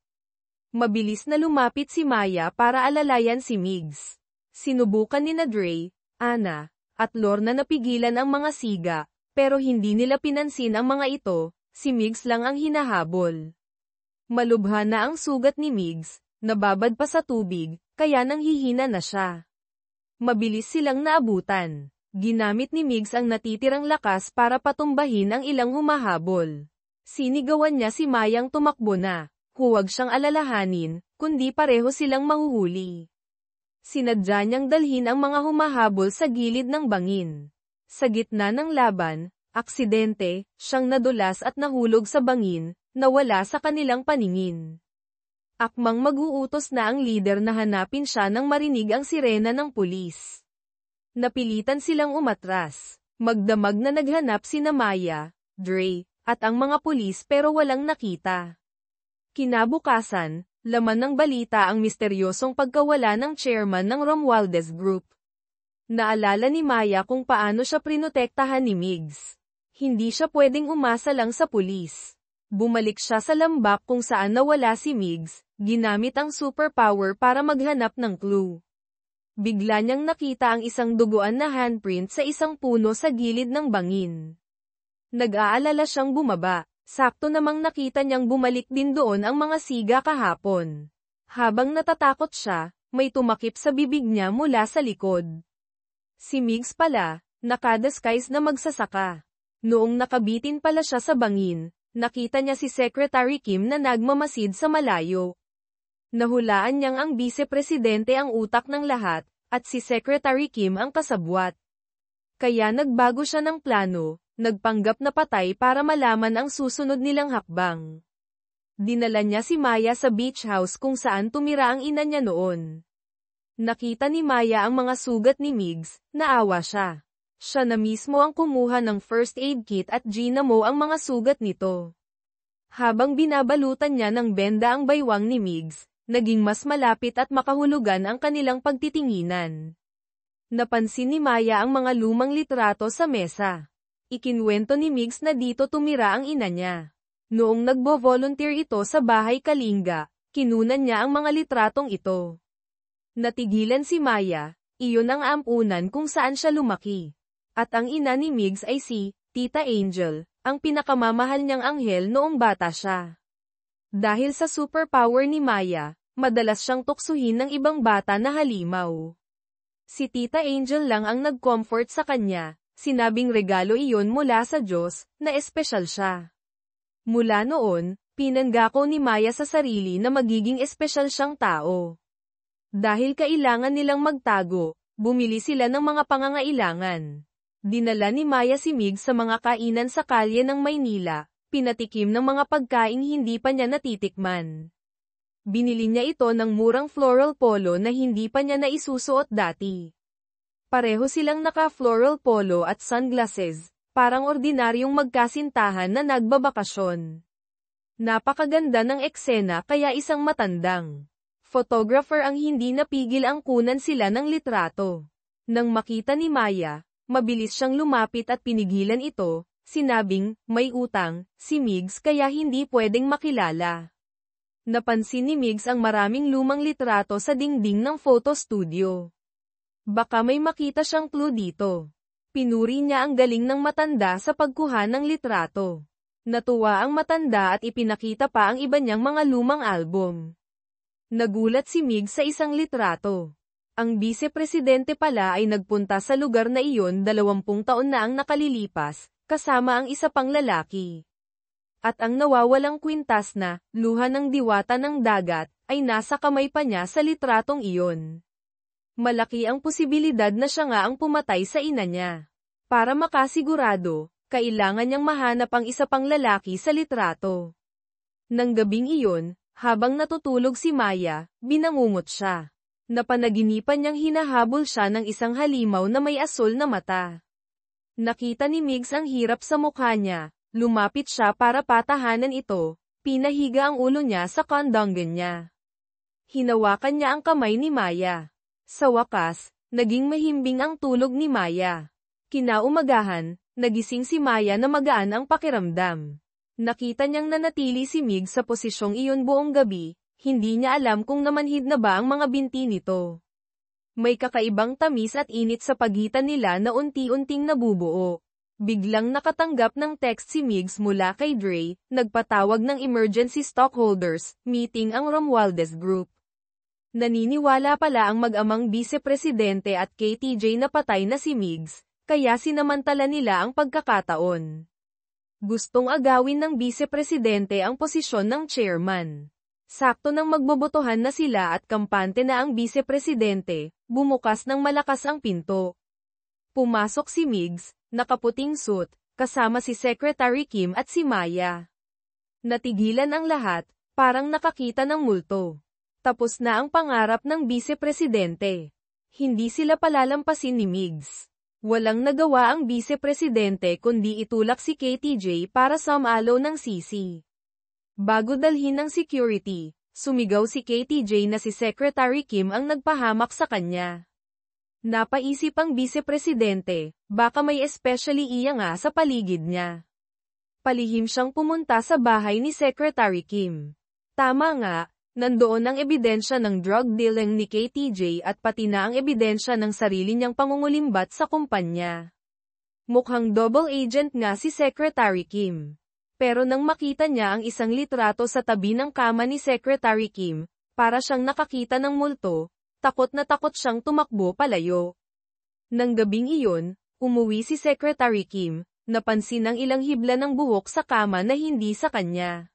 Mabilis na lumapit si Maya para alalayan si Migs. Sinubukan ni Dre, Ana, at Lorna na pigilan ang mga siga, pero hindi nila pinansin ang mga ito, si Migs lang ang hinahabol. Malubha na ang sugat ni Migs, nababad pa sa tubig, kaya nanghihina na siya. Mabilis silang naabutan. Ginamit ni Migs ang natitirang lakas para patumbahin ang ilang humahabol. Sinigawan niya si Mayang tumakbo na, huwag siyang alalahanin, kundi pareho silang mahuhuli. Sinadya niyang dalhin ang mga humahabol sa gilid ng bangin. Sa gitna ng laban, aksidente, siyang nadulas at nahulog sa bangin, nawala sa kanilang paningin. Akmang mag-uutos na ang leader na hanapin siya nang marinig ang sirena ng pulis. Napilitan silang umatras. Magdamag na naghanap sina Maya, Dre, at ang mga pulis pero walang nakita. Kinabukasan, Laman ng balita ang misteryosong pagkawala ng chairman ng Romualdez Group. Naalala ni Maya kung paano siya prinotektahan ni Migs. Hindi siya pwedeng umasa lang sa pulis. Bumalik siya sa lambak kung saan nawala si Migs, ginamit ang superpower para maghanap ng clue. Bigla niyang nakita ang isang duguan na handprint sa isang puno sa gilid ng bangin. Nag-aalala siyang bumaba. Sakto namang nakita niyang bumalik din doon ang mga siga kahapon. Habang natatakot siya, may tumakip sa bibig niya mula sa likod. Si Migs pala, nakadisguise na magsasaka. Noong nakabitin pala siya sa bangin, nakita niya si Secretary Kim na nagmamasid sa malayo. Nahulaan niyang ang Vice-Presidente ang utak ng lahat, at si Secretary Kim ang kasabwat. Kaya nagbago siya ng plano. Nagpanggap na patay para malaman ang susunod nilang hakbang. Dinala niya si Maya sa beach house kung saan tumira ang ina niya noon. Nakita ni Maya ang mga sugat ni Migs, naawa siya. Siya na mismo ang kumuha ng first aid kit at ginamo ang mga sugat nito. Habang binabalutan niya ng benda ang baywang ni Migs, naging mas malapit at makahulugan ang kanilang pagtitinginan. Napansin ni Maya ang mga lumang litrato sa mesa. Ikinwento ni Migs na dito tumira ang ina niya. Noong nagbo-volunteer ito sa bahay Kalinga, kinunan niya ang mga litratong ito. Natigilan si Maya, iyon ang ampunan kung saan siya lumaki. At ang ina ni Migs ay si Tita Angel, ang pinakamamahal niyang anghel noong bata siya. Dahil sa superpower ni Maya, madalas siyang tuksuhin ng ibang bata na halimaw. Si Tita Angel lang ang nag-comfort sa kanya. Sinabing regalo iyon mula sa Diyos, na espesyal siya. Mula noon, pinanggako ni Maya sa sarili na magiging espesyal siyang tao. Dahil kailangan nilang magtago, bumili sila ng mga pangangailangan. Dinala ni Maya si Migs sa mga kainan sa kalye ng Maynila, pinatikim ng mga pagkaing hindi pa niya natitikman. Binili niya ito ng murang floral polo na hindi pa niya naisusuot dati. Pareho silang naka-floral polo at sunglasses, parang ordinaryong magkasintahan na nagbabakasyon. Napakaganda ng eksena kaya isang matandang photographer ang hindi napigil ang kunan sila ng litrato. Nang makita ni Maya, mabilis siyang lumapit at pinigilan ito, sinabing, may utang, si Migs kaya hindi pwedeng makilala. Napansin ni Migs ang maraming lumang litrato sa dingding ng photo studio. Baka may makita siyang clue dito. Pinuri niya ang galing ng matanda sa pagkuha ng litrato. Natuwa ang matanda at ipinakita pa ang iba niyang mga lumang album. Nagulat si Migs sa isang litrato. Ang Vice-Presidente pala ay nagpunta sa lugar na iyon 20 taon na ang nakalilipas, kasama ang isa pang lalaki. At ang nawawalang kwintas na, luha ng diwata ng dagat, ay nasa kamay pa niya sa litratong iyon. Malaki ang posibilidad na siya nga ang pumatay sa ina niya. Para makasigurado, kailangan niyang mahanap ang isa pang lalaki sa litrato. Nang gabing iyon, habang natutulog si Maya, binangungot siya. Napanaginipan niyang hinahabol siya ng isang halimaw na may asul na mata. Nakita ni Migs ang hirap sa mukha niya, lumapit siya para patahanan ito, pinahiga ang ulo niya sa kondongan niya. Hinawakan niya ang kamay ni Maya. Sa wakas, naging mahimbing ang tulog ni Maya. Kinaumagahan, nagising si Maya na magaan ang pakiramdam. Nakita niyang nanatili si Migs sa posisyong iyon buong gabi, hindi niya alam kung namanhid na ba ang mga binti nito. May kakaibang tamis at init sa pagitan nila na unti-unting nabubuo. Biglang nakatanggap ng text si Migs mula kay Dre, nagpatawag ng emergency stockholders meeting ang Romualdez Group. Naniniwala pala ang mag-amang Vice-Presidente at KTJ na patay na si Migs, kaya sinamantala nila ang pagkakataon. Gustong agawin ng Vice-Presidente ang posisyon ng chairman. Sakto nang magbobotohan na sila at kampante na ang Vice-Presidente, bumukas ng malakas ang pinto. Pumasok si Migs, nakaputing suit, kasama si Secretary Kim at si Maya. Natigilan ang lahat, parang nakakita ng multo. Tapos na ang pangarap ng Vice-Presidente. Hindi sila palalampasin ni Migs. Walang nagawa ang Vice-Presidente kundi itulak si KTJ para sumalo ng sisi. Bago dalhin ng security, Sumigaw si KTJ na si Secretary Kim ang nagpahamak sa kanya. Napaisip ang vice-presidente, baka may especially iya nga sa paligid niya. Palihim siyang pumunta sa bahay ni Secretary Kim. Tama nga, nandoon ang ebidensya ng drug dealing ni KTJ at pati na ang ebidensya ng sarili niyang pangungulimbat sa kumpanya. Mukhang double agent nga si Secretary Kim. Pero nang makita niya ang isang litrato sa tabi ng kama ni Secretary Kim, para siyang nakakita ng multo, takot na takot siyang tumakbo palayo. Nang gabing iyon, umuwi si Secretary Kim, napansin ang ilang hibla ng buhok sa kama na hindi sa kanya.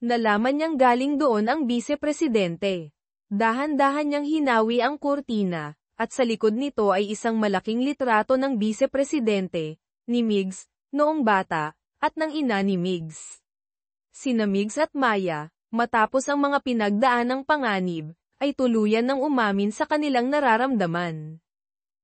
Nalaman niyang galing doon ang vice-presidente. Dahan-dahan niyang hinawi ang kurtina, at sa likod nito ay isang malaking litrato ng vice-presidente, ni Migs, noong bata, at ng ina ni Migs. Sina Migs at Maya, matapos ang mga pinagdaanang panganib, ay tuluyan ng umamin sa kanilang nararamdaman.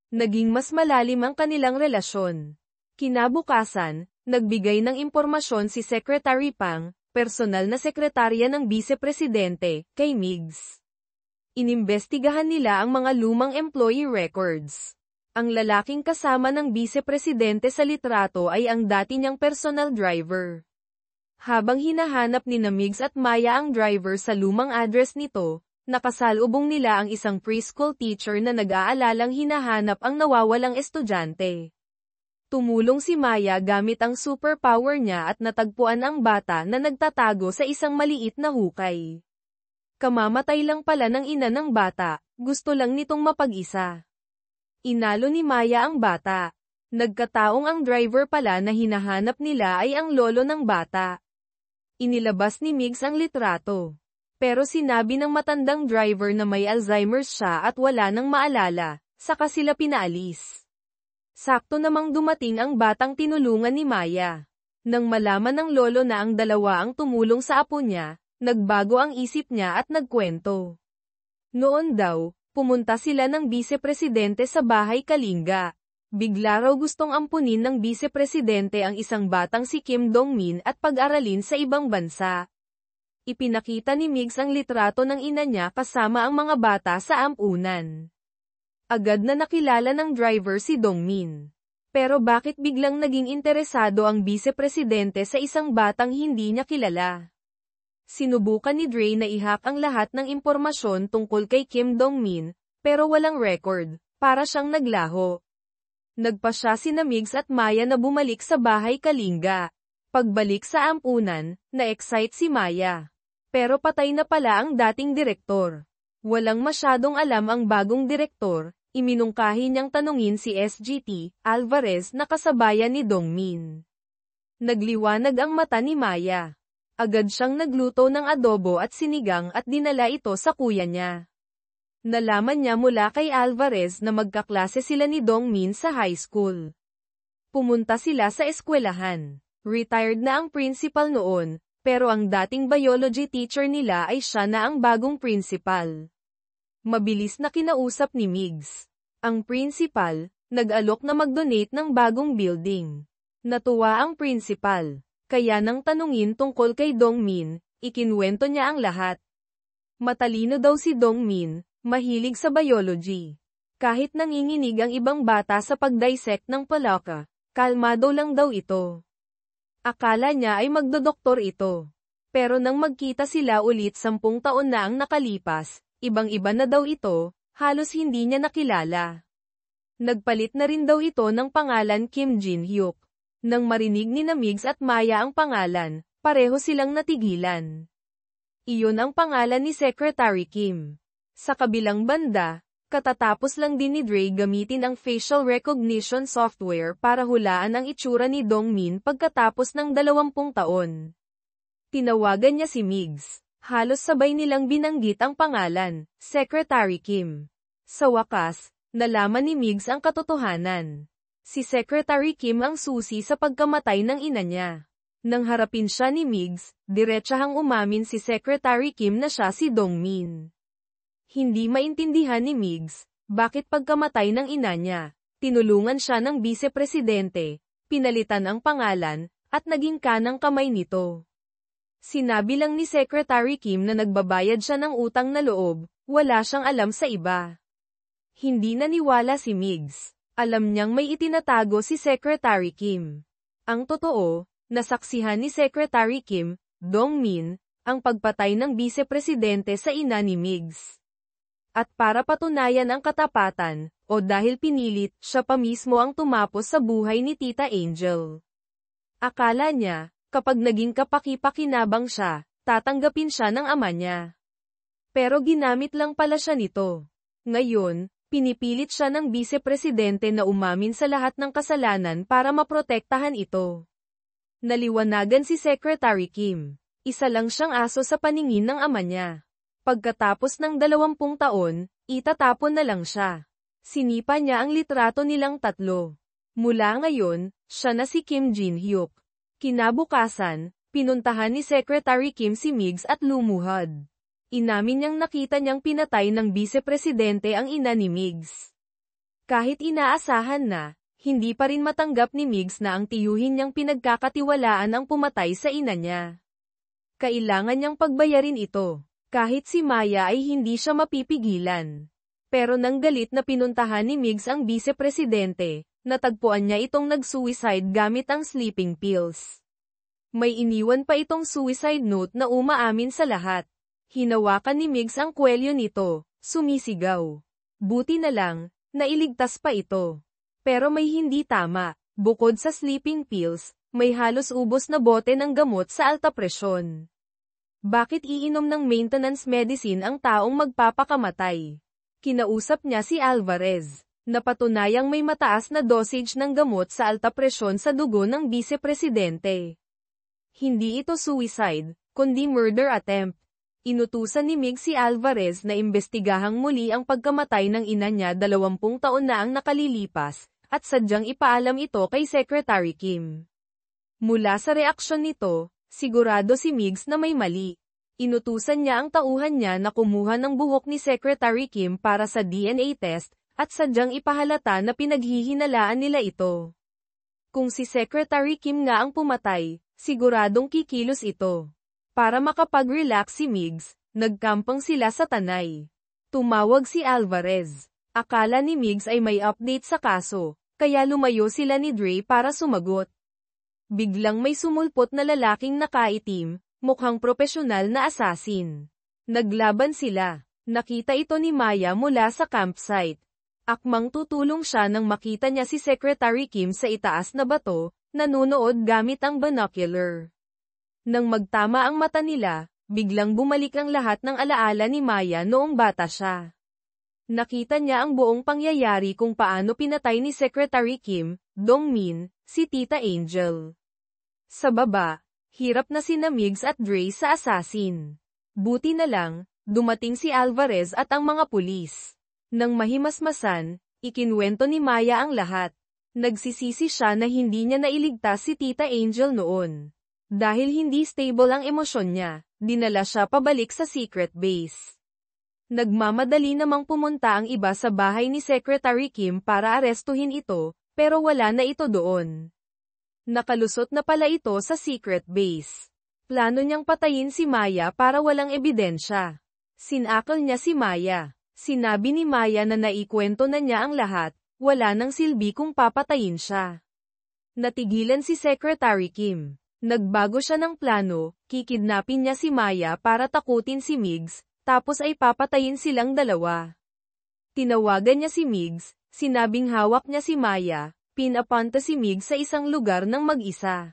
Naging mas malalim ang kanilang relasyon. Kinabukasan, nagbigay ng impormasyon si Secretary Pang, personal na sekretarya ng vice-presidente, kay Migs. Inimbestigahan nila ang mga lumang employee records. Ang lalaking kasama ng vice-presidente sa litrato ay ang dati niyang personal driver. Habang hinahanap ni Migs at Maya ang driver sa lumang address nito, nakasalubong nila ang isang preschool teacher na nag-aalalang hinahanap ang nawawalang estudyante. Tumulong si Maya gamit ang superpower niya at natagpuan ang bata na nagtatago sa isang maliit na hukay. Kamamatay lang pala ng ina ng bata, gusto lang nitong mapag-isa. Inalo ni Maya ang bata. Nagkataong ang driver pala na hinahanap nila ay ang lolo ng bata. Inilabas ni Migs ang litrato. Pero sinabi ng matandang driver na may Alzheimer's siya at wala nang maalala, saka sila pinaalis. Sakto namang dumating ang batang tinulungan ni Maya. Nang malaman ng lolo na ang dalawa ang tumulong sa apo niya, nagbago ang isip niya at nagkwento. Noon daw, pumunta sila ng vice-presidente sa bahay Kalinga. Bigla raw gustong ampunin ng vice-presidente ang isang batang si Kim Dong-min at pag-aralin sa ibang bansa. Ipinakita ni Migs ang litrato ng ina niya kasama ang mga bata sa ampunan. Agad na nakilala ng driver si Dong-min. Pero bakit biglang naging interesado ang vice-presidente sa isang batang hindi niya kilala? Sinubukan ni Dre na i-hack ang lahat ng impormasyon tungkol kay Kim Dong-min, pero walang record, para siyang naglaho. Nagpasya sina Migs at Maya na bumalik sa bahay Kalinga. Pagbalik sa ampunan, na-excite si Maya. Pero patay na pala ang dating direktor. Walang masyadong alam ang bagong direktor, iminungkahi niyang tanungin si SGT, Alvarez na kasabayan ni Dong-min. Nagliwanag ang mata ni Maya. Agad siyang nagluto ng adobo at sinigang at dinala ito sa kuya niya. Nalaman niya mula kay Alvarez na magkaklase sila ni Dong-min sa high school. Pumunta sila sa eskwelahan. Retired na ang principal noon, pero ang dating biology teacher nila ay siya na ang bagong principal. Mabilis na kinausap ni Migs. Ang principal, nag-alok na mag-donate ng bagong building. Natuwa ang principal. Kaya nang tanungin tungkol kay Dong-min, ikinwento niya ang lahat. Matalino daw si Dong-min, mahilig sa biology. Kahit nanginginig ang ibang bata sa pag-dissect ng palaka, kalmado lang daw ito. Akala niya ay magdodoktor ito. Pero nang magkita sila ulit 10 taon na ang nakalipas, ibang-iba na daw ito, halos hindi niya nakilala. Nagpalit na rin daw ito ng pangalan Kim Jin-hyuk. Nang marinig ni Migs at Maya ang pangalan, pareho silang natigilan. Iyon ang pangalan ni Secretary Kim. Sa kabilang banda, katatapos lang din ni Dre gamitin ang facial recognition software para hulaan ang itsura ni Dong-min pagkatapos ng 20 taon. Tinawagan niya si Migs. Halos sabay nilang binanggit ang pangalan, Secretary Kim. Sa wakas, nalaman ni Migs ang katotohanan. Si Secretary Kim ang susi sa pagkamatay ng ina niya. Nang harapin siya ni Migs, diretsahang umamin si Secretary Kim na siya si Dong-min. Hindi maintindihan ni Migs, bakit pagkamatay ng ina niya, tinulungan siya ng vice-presidente, pinalitan ang pangalan, at naging kanang kamay nito. Sinabi lang ni Secretary Kim na nagbabayad siya ng utang na loob, wala siyang alam sa iba. Hindi naniwala si Migs. Alam niyang may itinatago si Secretary Kim. Ang totoo, nasaksihan ni Secretary Kim, Dong-min, ang pagpatay ng vice-presidente sa ina ni Migs. At para patunayan ang katapatan, o dahil pinilit, siya pa mismo ang tumapos sa buhay ni Tita Angel. Akala niya, kapag naging kapaki-pakinabang siya, tatanggapin siya ng ama niya. Pero ginamit lang pala siya nito. Ngayon, pinipilit siya ng vice-presidente na umamin sa lahat ng kasalanan para maprotektahan ito. Naliwanagan si Secretary Kim. Isa lang siyang aso sa paningin ng ama niya. Pagkatapos ng 20 taon, itatapon na lang siya. Sinipa niya ang litrato nilang tatlo. Mula ngayon, siya na si Kim Jin-hyuk. Kinabukasan, pinuntahan ni Secretary Kim si Migs at lumuhad. Inamin niyang nakita niyang pinatay ng vice-presidente ang ina ni Migs. Kahit inaasahan na, hindi pa rin matanggap ni Migs na ang tiyuhin niyang pinagkakatiwalaan ang pumatay sa ina niya. Kailangan niyang pagbayarin ito. Kahit si Maya ay hindi siya mapipigilan. Pero nang galit na pinuntahan ni Migs ang vice-presidente, natagpuan niya itong nag-suicide gamit ang sleeping pills. May iniwan pa itong suicide note na umaamin sa lahat. Hinawakan ni Migs ang kwelyo nito, sumisigaw. Buti na lang, nailigtas pa ito. Pero may hindi tama, bukod sa sleeping pills, may halos ubos na bote ng gamot sa alta presyon. Bakit iinom ng maintenance medicine ang taong magpapakamatay? Kinausap niya si Alvarez. Napatunayang may mataas na dosage ng gamot sa alta presyon sa dugo ng vice-presidente. Hindi ito suicide, kundi murder attempt. Inutusan ni Migs si Alvarez na imbestigahang muli ang pagkamatay ng ina niya 20 taon na ang nakalilipas, at sadyang ipaalam ito kay Secretary Kim. Mula sa reaksyon nito, sigurado si Migs na may mali. Inutusan niya ang tauhan niya na kumuha ng buhok ni Secretary Kim para sa DNA test, at sadyang ipahalata na pinaghihinalaan nila ito. Kung si Secretary Kim nga ang pumatay, siguradong kikilos ito. Para makapag-relax si Migs, nagkampang sila sa tanay. Tumawag si Alvarez. Akala ni Migs ay may update sa kaso, kaya lumayo sila ni Dre para sumagot. Biglang may sumulpot na lalaking nakaitim, mukhang propesyonal na assassin. Naglaban sila. Nakita ito ni Maya mula sa campsite. Akmang tutulong siya nang makita niya si Secretary Kim sa itaas na bato, nanunood gamit ang binocular. Nang magtama ang mata nila, biglang bumalik ang lahat ng alaala ni Maya noong bata siya. Nakita niya ang buong pangyayari kung paano pinatay ni Secretary Kim, Dong-min, si Tita Angel. Sa baba, hirap na sina Migs at Dre sa assassin. Buti na lang, dumating si Alvarez at ang mga pulis. Nang mahimasmasan, ikinwento ni Maya ang lahat. Nagsisisi siya na hindi niya nailigtas si Tita Angel noon. Dahil hindi stable ang emosyon niya, dinala siya pabalik sa secret base. Nagmamadali namang pumunta ang iba sa bahay ni Secretary Kim para arestuhin ito, pero wala na ito doon. Nakalusot na pala ito sa secret base. Plano niyang patayin si Maya para walang ebidensya. Sinakal niya si Maya. Sinabi ni Maya na naikwento na niya ang lahat, wala nang silbi kung papatayin siya. Natigilan si Secretary Kim. Nagbago siya ng plano, kikidnapin niya si Maya para takutin si Migs, tapos ay papatayin silang dalawa. Tinawagan niya si Migs, sinabing hawak niya si Maya, pinapunta si Migs sa isang lugar ng mag-isa.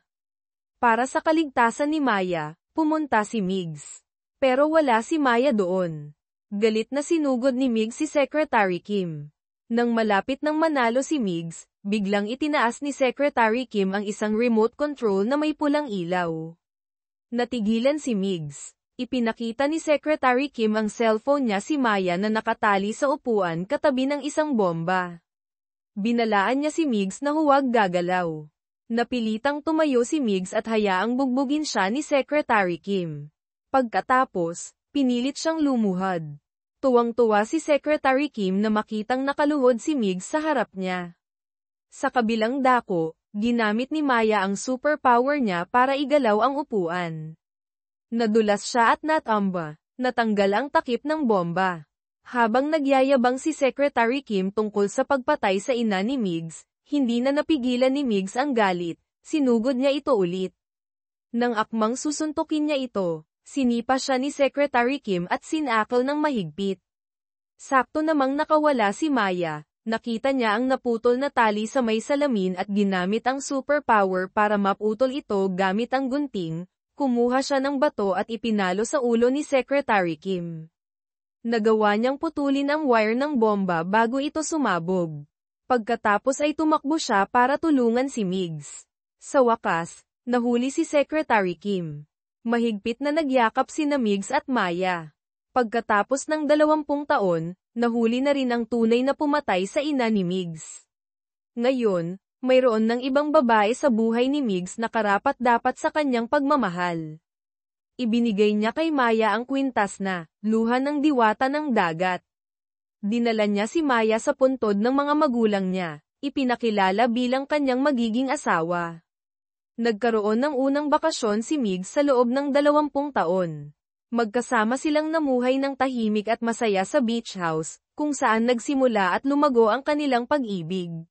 Para sa kaligtasan ni Maya, pumunta si Migs. Pero wala si Maya doon. Galit na sinugod ni Migs si Secretary Kim. Nang malapit nang manalo si Migs, biglang itinaas ni Secretary Kim ang isang remote control na may pulang ilaw. Natigilan si Migs. Ipinakita ni Secretary Kim ang cellphone niya si Maya na nakatali sa upuan katabi ng isang bomba. Binalaan niya si Migs na huwag gagalaw. Napilitang tumayo si Migs at hayaang bugbugin siya ni Secretary Kim. Pagkatapos, pinilit siyang lumuhad. Tuwang-tuwa si Secretary Kim na makitang nakaluhod si Migs sa harap niya. Sa kabilang dako, ginamit ni Maya ang superpower niya para igalaw ang upuan. Nadulas siya at natamba, natanggal ang takip ng bomba. Habang nagyayabang si Secretary Kim tungkol sa pagpatay sa ina ni Migs, hindi na napigilan ni Migs ang galit, sinugod niya ito ulit. Nang akmang susuntukin niya ito, sinipa siya ni Secretary Kim at sinakal ng mahigpit. Sakto namang nakawala si Maya, nakita niya ang naputol na tali sa may salamin at ginamit ang superpower para maputol ito gamit ang gunting, kumuha siya ng bato at ipinalo sa ulo ni Secretary Kim. Nagawa niyang putulin ang wire ng bomba bago ito sumabog. Pagkatapos ay tumakbo siya para tulungan si Migs. Sa wakas, nahuli si Secretary Kim. Mahigpit na nagyakap sina Migs at Maya. Pagkatapos ng 20 taon, nahuli na rin ang tunay na pumatay sa ina ni Migs. Ngayon, mayroon ng ibang babae sa buhay ni Migs na karapat-dapat sa kanyang pagmamahal. Ibinigay niya kay Maya ang kwintas na luha ng diwata ng dagat. Dinala niya si Maya sa puntod ng mga magulang niya, ipinakilala bilang kanyang magiging asawa. Nagkaroon ng unang bakasyon si Migs sa loob ng 20 taon. Magkasama silang namuhay ng tahimik at masaya sa beach house, kung saan nagsimula at lumago ang kanilang pag-ibig.